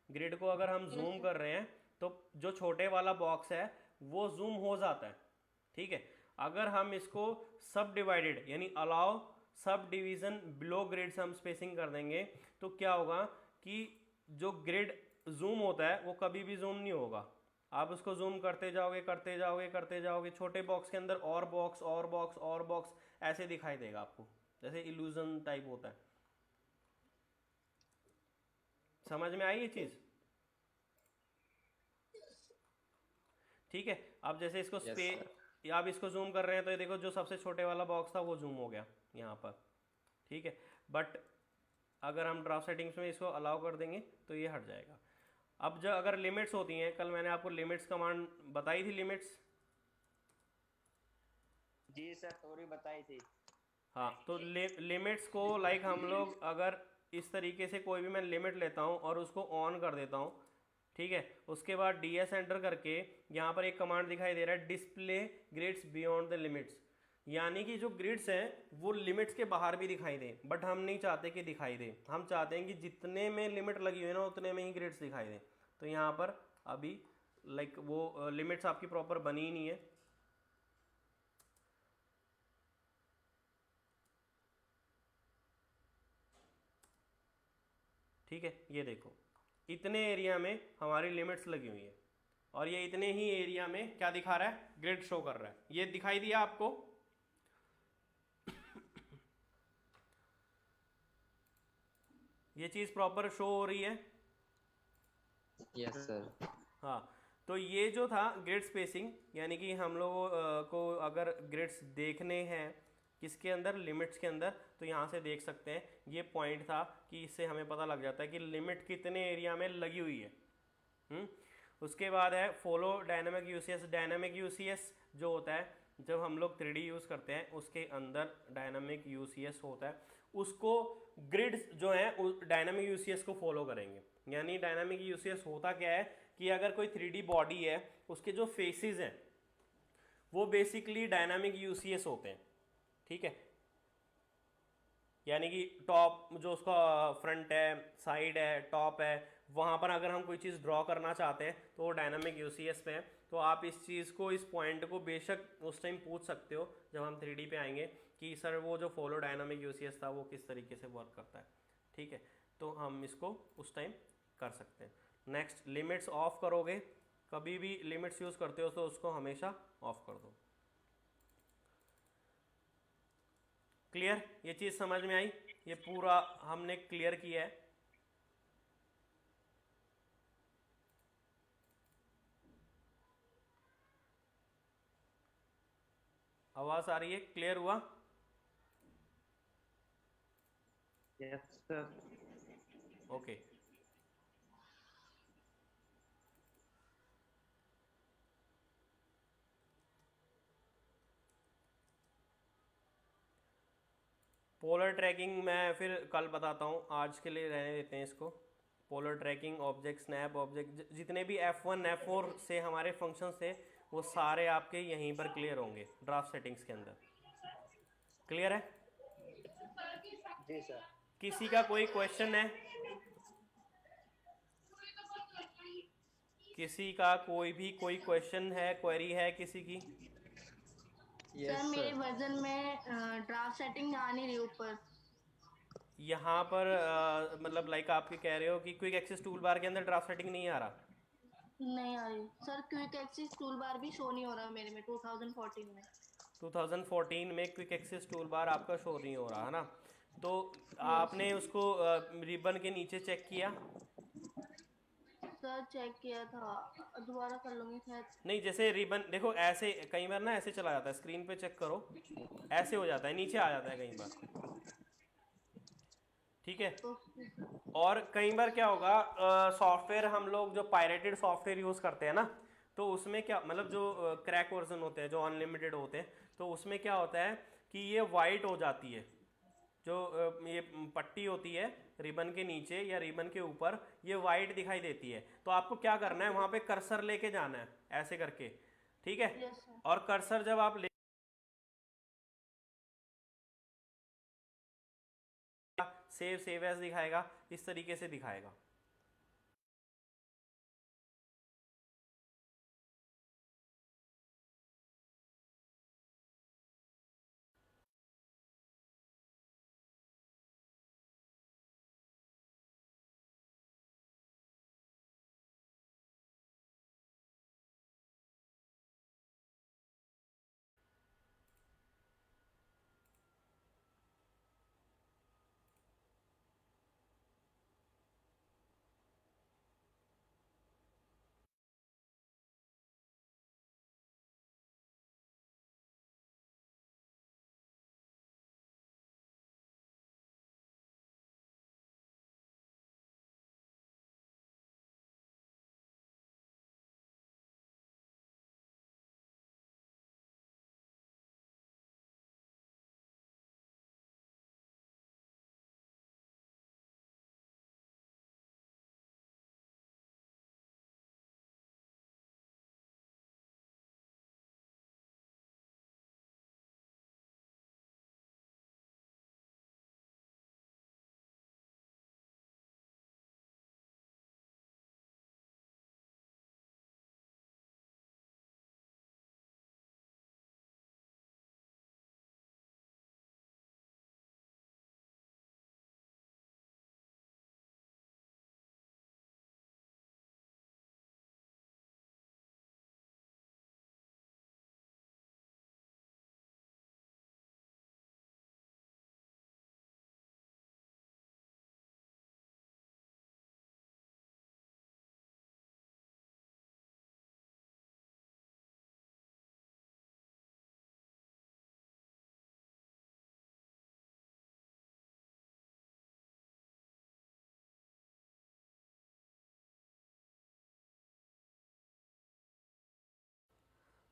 ग्रिड को अगर हम जूम कर रहे हैं तो जो छोटे वाला बॉक्स है वो जूम हो जाता है, ठीक है। अगर हम इसको सब डिवाइडेड यानी allow sub division below grid से हम स्पेसिंग कर देंगे तो क्या होगा कि जो ग्रिड जूम होता है वो कभी भी जूम नहीं होगा। आप उसको जूम करते जाओगे करते जाओगे करते जाओगे, छोटे बॉक्स के अंदर और बॉक्स और बॉक्स और बॉक्स ऐसे दिखाई देगा आपको, जैसे इल्यूजन टाइप होता है। समझ में आई ये चीज, ठीक है। अब जैसे इसको आप इसको जूम कर रहे हैं तो ये देखो जो सबसे छोटे वाला बॉक्स था वो जूम हो गया यहाँ पर, ठीक है। बट अगर हम ड्राफ्ट सेटिंग्स में इसको अलाउ कर देंगे तो ये हट जाएगा। अब जो अगर लिमिट्स होती हैं, कल मैंने आपको लिमिट्स कमांड बताई थी, लिमिट्स जी सर, थोड़ी बताई थी। हाँ, तो लिमिट्स को लाइक हम लोग अगर इस तरीके से कोई भी मैं लिमिट लेता हूँ और उसको ऑन कर देता हूँ, ठीक है, उसके बाद डी एस एंटर करके यहाँ पर एक कमांड दिखाई दे रहा है, display grids beyond the limits, यानी कि जो ग्रिड्स हैं वो लिमिट्स के बाहर भी दिखाई दें, बट हम नहीं चाहते कि दिखाई दें, हम चाहते हैं कि जितने में लिमिट लगी हुई है ना उतने में ही ग्रिड्स दिखाई दें। तो यहाँ पर अभी लाइक वो लिमिट्स आपकी प्रॉपर बनी ही नहीं है। ठीक है, ये देखो इतने एरिया में हमारी लिमिट्स लगी हुई है और ये इतने ही एरिया में क्या दिखा रहा है, ग्रिड शो कर रहा है। ये दिखाई दिया आपको? ये चीज़ प्रॉपर शो हो रही है? Yes sir. हाँ, तो ये जो था ग्रिड स्पेसिंग, यानी कि हम लोगों को अगर ग्रिड्स देखने हैं किसके अंदर, लिमिट्स के अंदर, तो यहाँ से देख सकते हैं। ये पॉइंट था कि इससे हमें पता लग जाता है कि लिमिट कितने एरिया में लगी हुई है। उसके बाद है follow dynamic UCS. Dynamic UCS जो होता है जब हम लोग 3D यूज़ करते हैं उसके अंदर डायनामिक यूसीएस होता है, उसको ग्रिड्स जो हैं डायनामिक यूसीएस को फॉलो करेंगे। यानी डायनामिक यूसीएस होता क्या है कि अगर कोई 3D बॉडी है उसके जो फेसेस हैं वो बेसिकली डायनामिक यूसीएस होते हैं, ठीक है। यानी कि टॉप जो उसका फ्रंट है, साइड है, टॉप है, वहाँ पर अगर हम कोई चीज़ ड्रॉ करना चाहते हैं तो वो डायनामिक यूसीएस पे है। तो आप इस चीज़ को, इस पॉइंट को बेशक उस टाइम पूछ सकते हो जब हम 3D पे आएंगे कि सर वो जो फॉलो डायनामिक यूसीएस था वो किस तरीके से वर्क करता है, ठीक है। तो हम इसको उस टाइम कर सकते हैं। नेक्स्ट, लिमिट्स ऑफ करोगे, कभी भी लिमिट्स यूज़ करते हो तो उसको हमेशा ऑफ कर दो। क्लियर? ये चीज़ समझ में आई? ये पूरा हमने क्लियर किया है। आवाज़ आ रही है? क्लियर हुआ? Yes sir. Okay. Polar tracking मैं फिर कल बताता हूँ, आज के लिए रहने देते हैं इसको। Polar tracking, object snap, object जितने भी F1 F4 से हमारे फंक्शंस थे वो सारे आपके यहीं पर क्लियर होंगे ड्राफ्ट सेटिंग्स के अंदर। क्लियर है? जी सर। किसी का कोई क्वेश्चन है? किसी का कोई भी कोई क्वेश्चन है, क्वेरी है किसी की? सर मेरे वर्जन में ड्राफ्ट सेटिंग आ नहीं रही ऊपर। यहाँ पर मतलब लाइक आप कह रहे हो कि क्विक एक्सेस टूल बार के अंदर ड्राफ्ट सेटिंग नहीं आ रहा? नहीं आ रही sir, quick access tool bar भी शो नहीं हो रहा मेरे में 2014 में। 2014 में क्विक एक्सेस टूल बार आपका शो नहीं हो रहा है ना? तो आपने उसको रिबन के नीचे चेक किया? सर चेक किया था, दोबारा कर लूंगी शायद। नहीं, जैसे रिबन देखो ऐसे कई बार ना ऐसे चला जाता है, स्क्रीन पे चेक करो, ऐसे हो जाता है, नीचे आ जाता है कई बार, ठीक है। और कई बार क्या होगा, सॉफ्टवेयर हम लोग जो पायरेटेड सॉफ्टवेयर यूज़ करते हैं ना, तो उसमें क्या मतलब जो क्रैक वर्जन होते हैं, जो अनलिमिटेड होते हैं, तो उसमें क्या होता है कि ये वाइट हो जाती है, जो ये पट्टी होती है रिबन के नीचे या रिबन के ऊपर, ये वाइट दिखाई देती है। तो आपको क्या करना है, वहाँ पे कर्सर लेके जाना है ऐसे करके, ठीक है। Yes sir. और कर्सर जब आप सेव एज दिखाएगा, इस तरीके से दिखाएगा।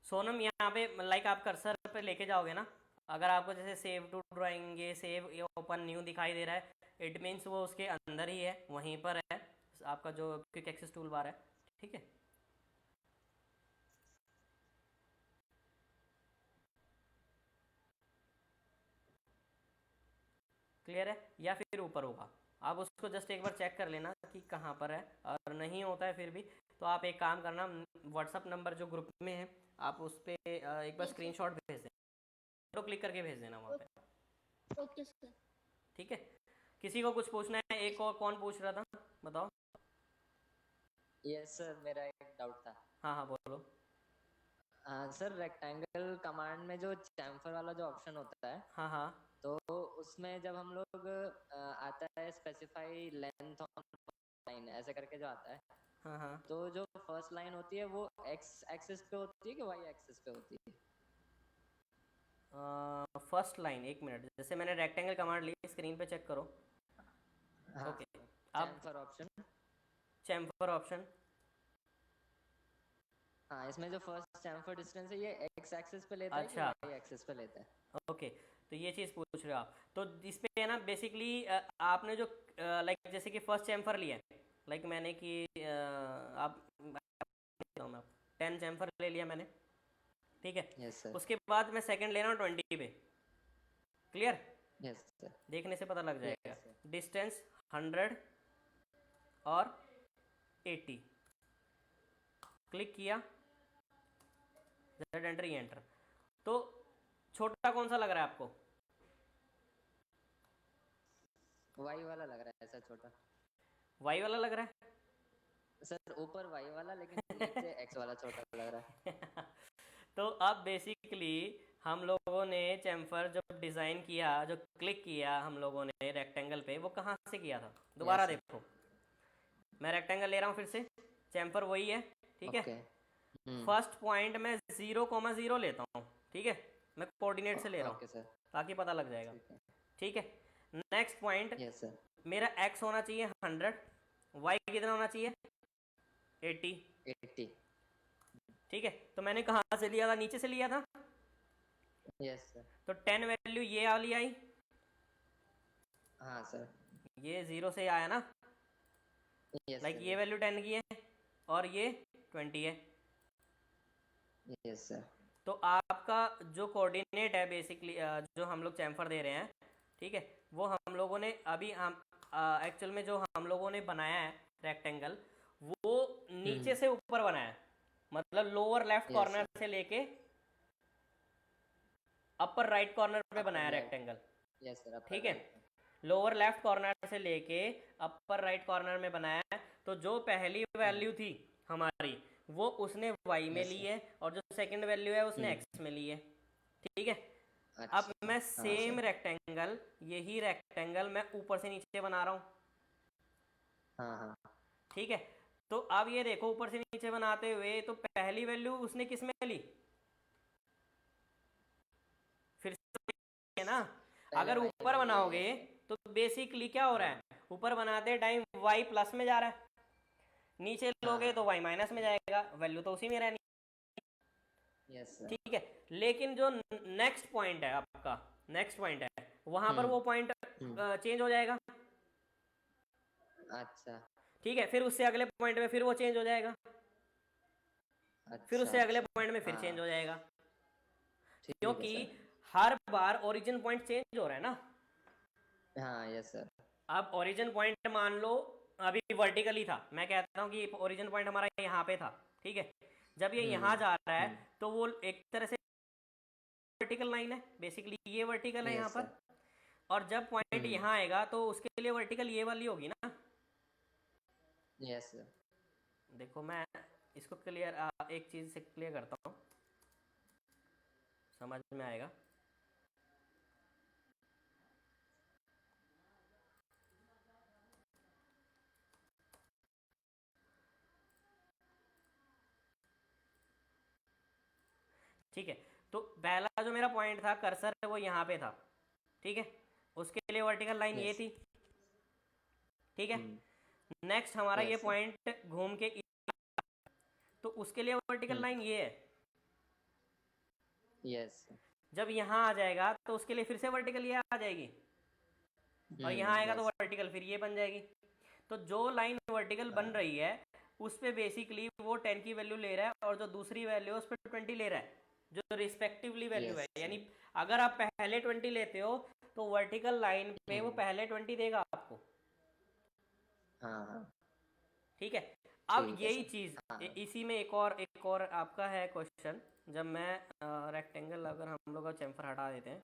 सोनम यहाँ पे लाइक आप कर्सर पे लेके जाओगे ना, अगर आपको जैसे सेव टू ड्राइंग, ये सेव, ये ओपन न्यू दिखाई दे रहा है, इट मीन्स वो उसके अंदर ही है, वहीं पर है आपका जो क्विक एक्सेस टूल बार है। ठीक है, क्लियर है? या फिर ऊपर होगा, आप उसको जस्ट एक बार चेक कर लेना कि कहाँ पर है, और नहीं होता है फिर भी तो आप एक काम करना, व्हाट्सअप नंबर जो ग्रुप में है आप उस पर एक बार Yes, sir. स्क्रीनशॉट भेज देना, फोटो क्लिक करके भेज देना वहाँ पे। Okay sir. ठीक है, किसी को कुछ पूछना है? एक और कौन पूछ रहा था, बताओ। यस सर, मेरा एक डाउट था। हाँ हाँ बोलो। हाँ सर, रेक्टेंगल कमांड में जो चैम्फर वाला जो ऑप्शन होता है, हाँ हाँ तो उसमें जब हम लोग आता है स्पेसिफाई लेंथ ऑन लाइन ऐसे करके जो आता है, हाँ हाँ तो जो फर्स्ट लाइन होती है वो एक्स एक्सिस पे होती है कि वाई एक्सिस पे होती है? फर्स्ट लाइन, एक मिनट, जैसे मैंने रेक्टेंगल कमांड ली, स्क्रीन पे चेक करो। हाँ, ओके, अब चैम्फर ऑप्शन। चैम्फर ऑप्शन, हाँ, इसमें जो फर्स्ट चैम्फर डिस्टेंस है ये एक्स एक्सिस पे लेता है कि अच्छा वाई एक्सिस पे लेता है? ओके, तो ये चीज़ पूछ रहे हो आप, तो इस पे है ना बेसिकली आपने जो लाइक जैसे कि फर्स्ट चैम्फर लिया है, लाइक मैंने कि आप 10 चैम्फर ले लिया मैंने, ठीक है। Yes sir. उसके बाद मैं सेकंड ले रहा हूँ 20 पे, क्लियर? Yes sir. देखने से पता लग जाएगा। Yes, sir. डिस्टेंस 100 और 80, क्लिक किया, जेड एंटर, एंटर, तो छोटा कौन सा लग रहा है आपको? वाई वाला लग रहा है सर, छोटा। वाई वाला लग रहा है? सर ऊपर वाई वाला, लेकिन नीचे एक्स वाला छोटा लग रहा है। तो अब बेसिकली हम लोगों ने चैम्फर जो डिज़ाइन किया, जो क्लिक किया हम लोगों ने रेक्टेंगल पे, वो कहाँ से किया था? दोबारा Yes, sir. देखो, मैं रेक्टेंगल ले रहा हूँ फिर से, चैम्फर वही है, ठीक है। फर्स्ट पॉइंट मैं 0,0 लेता हूँ, ठीक है, मैं कोऑर्डिनेट से ले रहा हूँ ताकि पता लग जाएगा, ठीक है। Next point yes sir. मेरा x होना चाहिए 100, y कितना होना चाहिए? 80, 80। ठीक है। तो मैंने कहाँ से लिया था? नीचे से लिया था। Yes sir. तो 10 वैल्यू ये वाली आई, हाँ सर। ये 0 से आया ना, लाइक ये वैल्यू 10 की है और ये 20 है। Yes sir. तो आपका जो कोऑर्डिनेट है बेसिकली जो हम लोग चैम्फर दे रहे हैं, ठीक है, वो हम लोगों ने अभी हम एक्चुअल में जो हम लोगों ने बनाया है रेक्टेंगल, वो नीचे से ऊपर बनाया है, मतलब लोअर लेफ्ट कॉर्नर से लेके अपर राइट कॉर्नर पे बनाया रेक्टेंगल। Yes sir. ठीक है, लोअर लेफ्ट कॉर्नर से लेके अपर राइट कॉर्नर में बनाया है। तो जो पहली वैल्यू थी हमारी वो उसने y में ली है, और जो सेकंड वैल्यू है उसने x में ली है, ठीक है। अब मैं सेम रेक्टेंगल, यही रेक्टेंगल मैं ऊपर से नीचे बना रहा हूँ, हाँ, ठीक है। तो अब ये देखो, ऊपर से नीचे बनाते हुए तो पहली वैल्यू उसने किस में ली? फिर से है ना, अगर ऊपर बनाओगे तो बेसिकली क्या हो रहा है, ऊपर बनाते टाइम y प्लस में जा रहा है, नीचे लोगे तो y माइनस में जाएगा, वैल्यू तो उसी में रहनी। Yes sir. ठीक है, लेकिन जो नेक्स्ट पॉइंट है आपका, नेक्स्ट पॉइंट है वहां पर वो पॉइंट चेंज हो जाएगा। अच्छा, ठीक है, फिर उससे अगले पॉइंट में फिर वो चेंज हो जाएगा, फिर उससे अगले पॉइंट में फिर चेंज हो जाएगा, क्योंकि हर बार ओरिजिन पॉइंट चेंज हो रहा है ना। हाँ यस सर। अब ओरिजिन पॉइंट मान लो अभी वर्टिकली था, मैं कहता हूँ कि ओरिजिन पॉइंट हमारा यहाँ पे था, ठीक है। जब ये यहाँ जा रहा है तो वो एक तरह से वर्टिकल लाइन है, बेसिकली ये वर्टिकल है यहाँ पर, और जब पॉइंट यहाँ आएगा तो उसके लिए वर्टिकल ये वाली होगी ना। Yes sir. देखो मैं इसको क्लियर एक चीज़ से क्लियर करता हूँ, समझ में आएगा। ठीक है, तो पहला जो मेरा पॉइंट था कर्सर वो यहाँ पे था, ठीक है, उसके लिए वर्टिकल लाइन ये थी, ठीक है। नेक्स्ट हमारा ये पॉइंट घूम के तो उसके लिए वर्टिकल लाइन ये है, यस। जब यहाँ आ जाएगा तो उसके लिए फिर से वर्टिकल ये आ जाएगी, और यहाँ आएगा तो वर्टिकल फिर ये बन जाएगी। तो जो लाइन वर्टिकल बन रही है उस पे बेसिकली वो 10 की वैल्यू ले रहा है, और जो दूसरी वैल्यू है उस पर 20 ले रहा है, जो रिस्पेक्टिवली वैल्यू है। यानी अगर आप पहले 20 लेते हो तो वर्टिकल लाइन पे वो पहले 20 देगा आपको। हाँ। ठीक है। अब यही चीज इसी में एक और आपका है क्वेश्चन। जब मैं रेक्टेंगल, अगर हम लोग चैम्फर हटा देते हैं,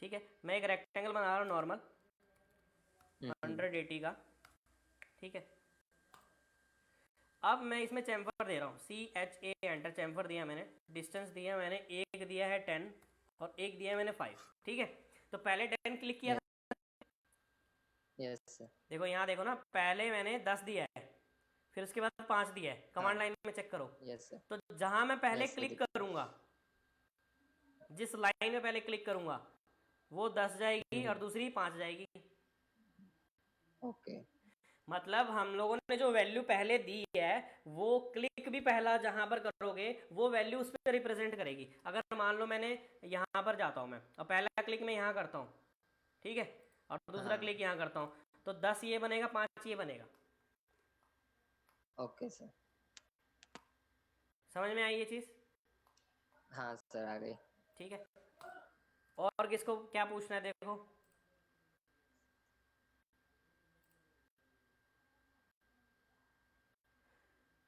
ठीक है, मैं एक रेक्टेंगल बना रहा हूँ नॉर्मल 180 का, ठीक है। अब मैं इसमें चैम्फर दे रहा हूँ, CHA एंटर, चैम्फर दिया मैंने, डिस्टेंस दिया मैंने, एक दिया है 10 और एक दिया मैंने 5, ठीक है। तो पहले 10 क्लिक किया था, यस। देखो यहाँ देखो ना, पहले मैंने 10 दिया है, फिर उसके बाद 5 दिया है, कमांड लाइन में चेक करो। यस। तो जहां मैं पहले क्लिक करूंगा, जिस लाइन में पहले क्लिक करूंगा वो 10 जाएगी और दूसरी 5 जाएगी। ओके। मतलब हम लोगों ने जो वैल्यू पहले दी है वो क्लिक भी पहला जहां पर करोगे वो वैल्यू उस पर रिप्रेजेंट करेगी। अगर मान लो मैंने यहाँ पर जाता हूँ मैं और पहला क्लिक मैं यहाँ करता हूँ, ठीक है, और दूसरा क्लिक यहाँ करता हूँ, तो 10 ये बनेगा, 5 ये बनेगा। ओके सर, समझ में आई ये चीज? हाँ सर, आ गई। ठीक है, और किसको क्या पूछना है? देखो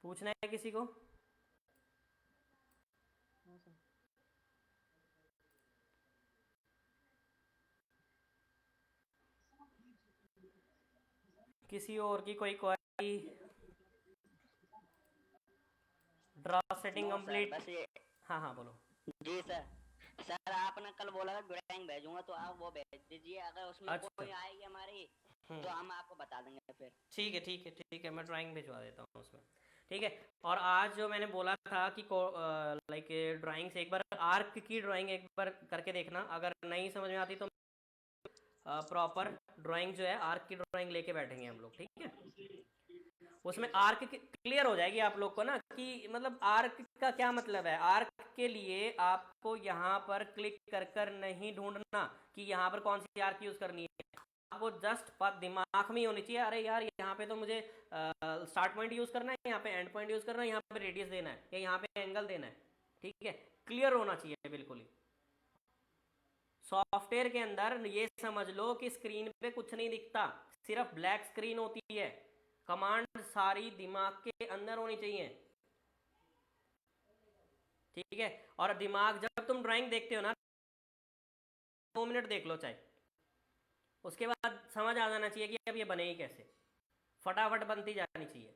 पूछना है किसी को? किसी और की कोई क्वेरी? Draw setting complete. बस ये, हाँ हाँ बोलो। जी सर। सर आपने कल बोला था ड्राइंग भेजूंगा, तो आप वो भेज दीजिए। अगर उसमें अच्छा। कोई आएगी हमारी तो हम आपको बता देंगे फिर। ठीक है ठीक है ठीक है, मैं ड्राइंग भिजवा देता हूँ उसमें। ठीक है, और आज जो मैंने बोला था कि लाइक ड्राइंग से एक बार आर्क की ड्राइंग एक बार करके देखना, अगर नहीं समझ में आती तो प्रॉपर ड्राइंग जो है आर्क की ड्राइंग लेके बैठेंगे हम लोग, ठीक है। उसमें आर्क क्लियर हो जाएगी आप लोग को ना, कि मतलब आर्क का क्या मतलब है। आर्क के लिए आपको यहाँ पर क्लिक कर कर नहीं ढूंढना कि यहाँ पर कौन सी आर्क यूज करनी है, आपको जस्ट दिमाग में ही होनी चाहिए, अरे यार यहाँ पे तो मुझे स्टार्ट पॉइंट यूज करना है, यहाँ पे एंड पॉइंट यूज करना है, यहाँ पे रेडियस देना है या यहाँ पे एंगल देना है, ठीक है। क्लियर होना चाहिए बिल्कुल ही। सॉफ्टवेयर के अंदर ये समझ लो कि स्क्रीन पे कुछ नहीं दिखता, सिर्फ ब्लैक स्क्रीन होती है। कमांड सारी दिमाग के अंदर होनी चाहिए, ठीक है। और दिमाग, जब तुम ड्राइंग देखते हो ना, 2 मिनट देख लो चाहे, उसके बाद समझ आ जाना चाहिए कि अब ये बनेगी कैसे, फटाफट बनती जानी चाहिए।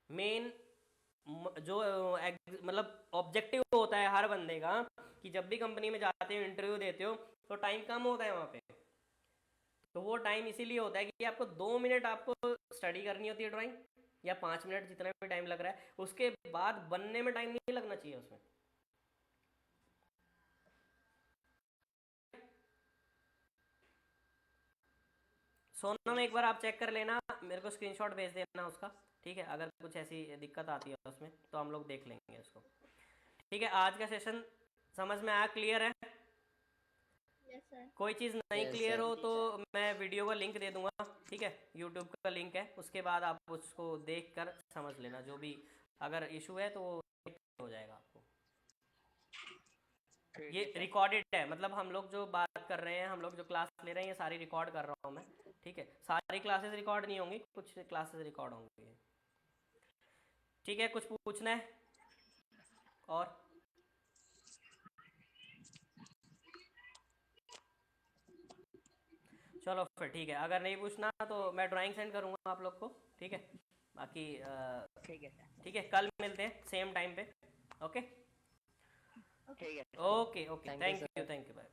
मेन जो मतलब ऑब्जेक्टिव होता है हर बंदे का कि जब भी कंपनी में जाते हो, इंटरव्यू देते हो, तो टाइम कम होता है वहाँ पे। तो वो टाइम इसीलिए होता है कि आपको 2 मिनट आपको स्टडी करनी होती है ड्राइंग, या 5 मिनट, जितना भी टाइम लग रहा है, उसके बाद बनने में टाइम नहीं लगना चाहिए उसमें। सोनम एक बार आप चेक कर लेना, मेरे को स्क्रीनशॉट भेज देना उसका, ठीक है। अगर कुछ ऐसी दिक्कत आती है उसमें तो हम लोग देख लेंगे उसको, ठीक है। आज का सेशन समझ में आया? क्लियर है? Yes sir. कोई चीज़ नहीं Yes, क्लियर sir. हो तो मैं वीडियो का लिंक दे दूंगा, ठीक है, यूट्यूब का लिंक है, उसके बाद आप उसको देख कर समझ लेना। जो भी अगर इशू है तो वो हो जाएगा आपको। ये रिकॉर्डेड है, मतलब हम लोग जो बात कर रहे हैं, हम लोग जो क्लास ले रहे हैं, ये सारी रिकॉर्ड कर रहा हूँ मैं, ठीक है। सारी क्लासेस रिकॉर्ड नहीं होंगी, कुछ क्लासेस रिकॉर्ड होंगी, ठीक है। कुछ पूछना है और? चलो फिर ठीक है, अगर नहीं पूछना तो मैं ड्राइंग सेंड करूँगा आप लोग को, ठीक है। बाकी ठीक है सर। ठीक है, कल मिलते हैं सेम टाइम पे, ओके। ठीक है। Okay okay, Thank you, thank sir. You, thank you, bye.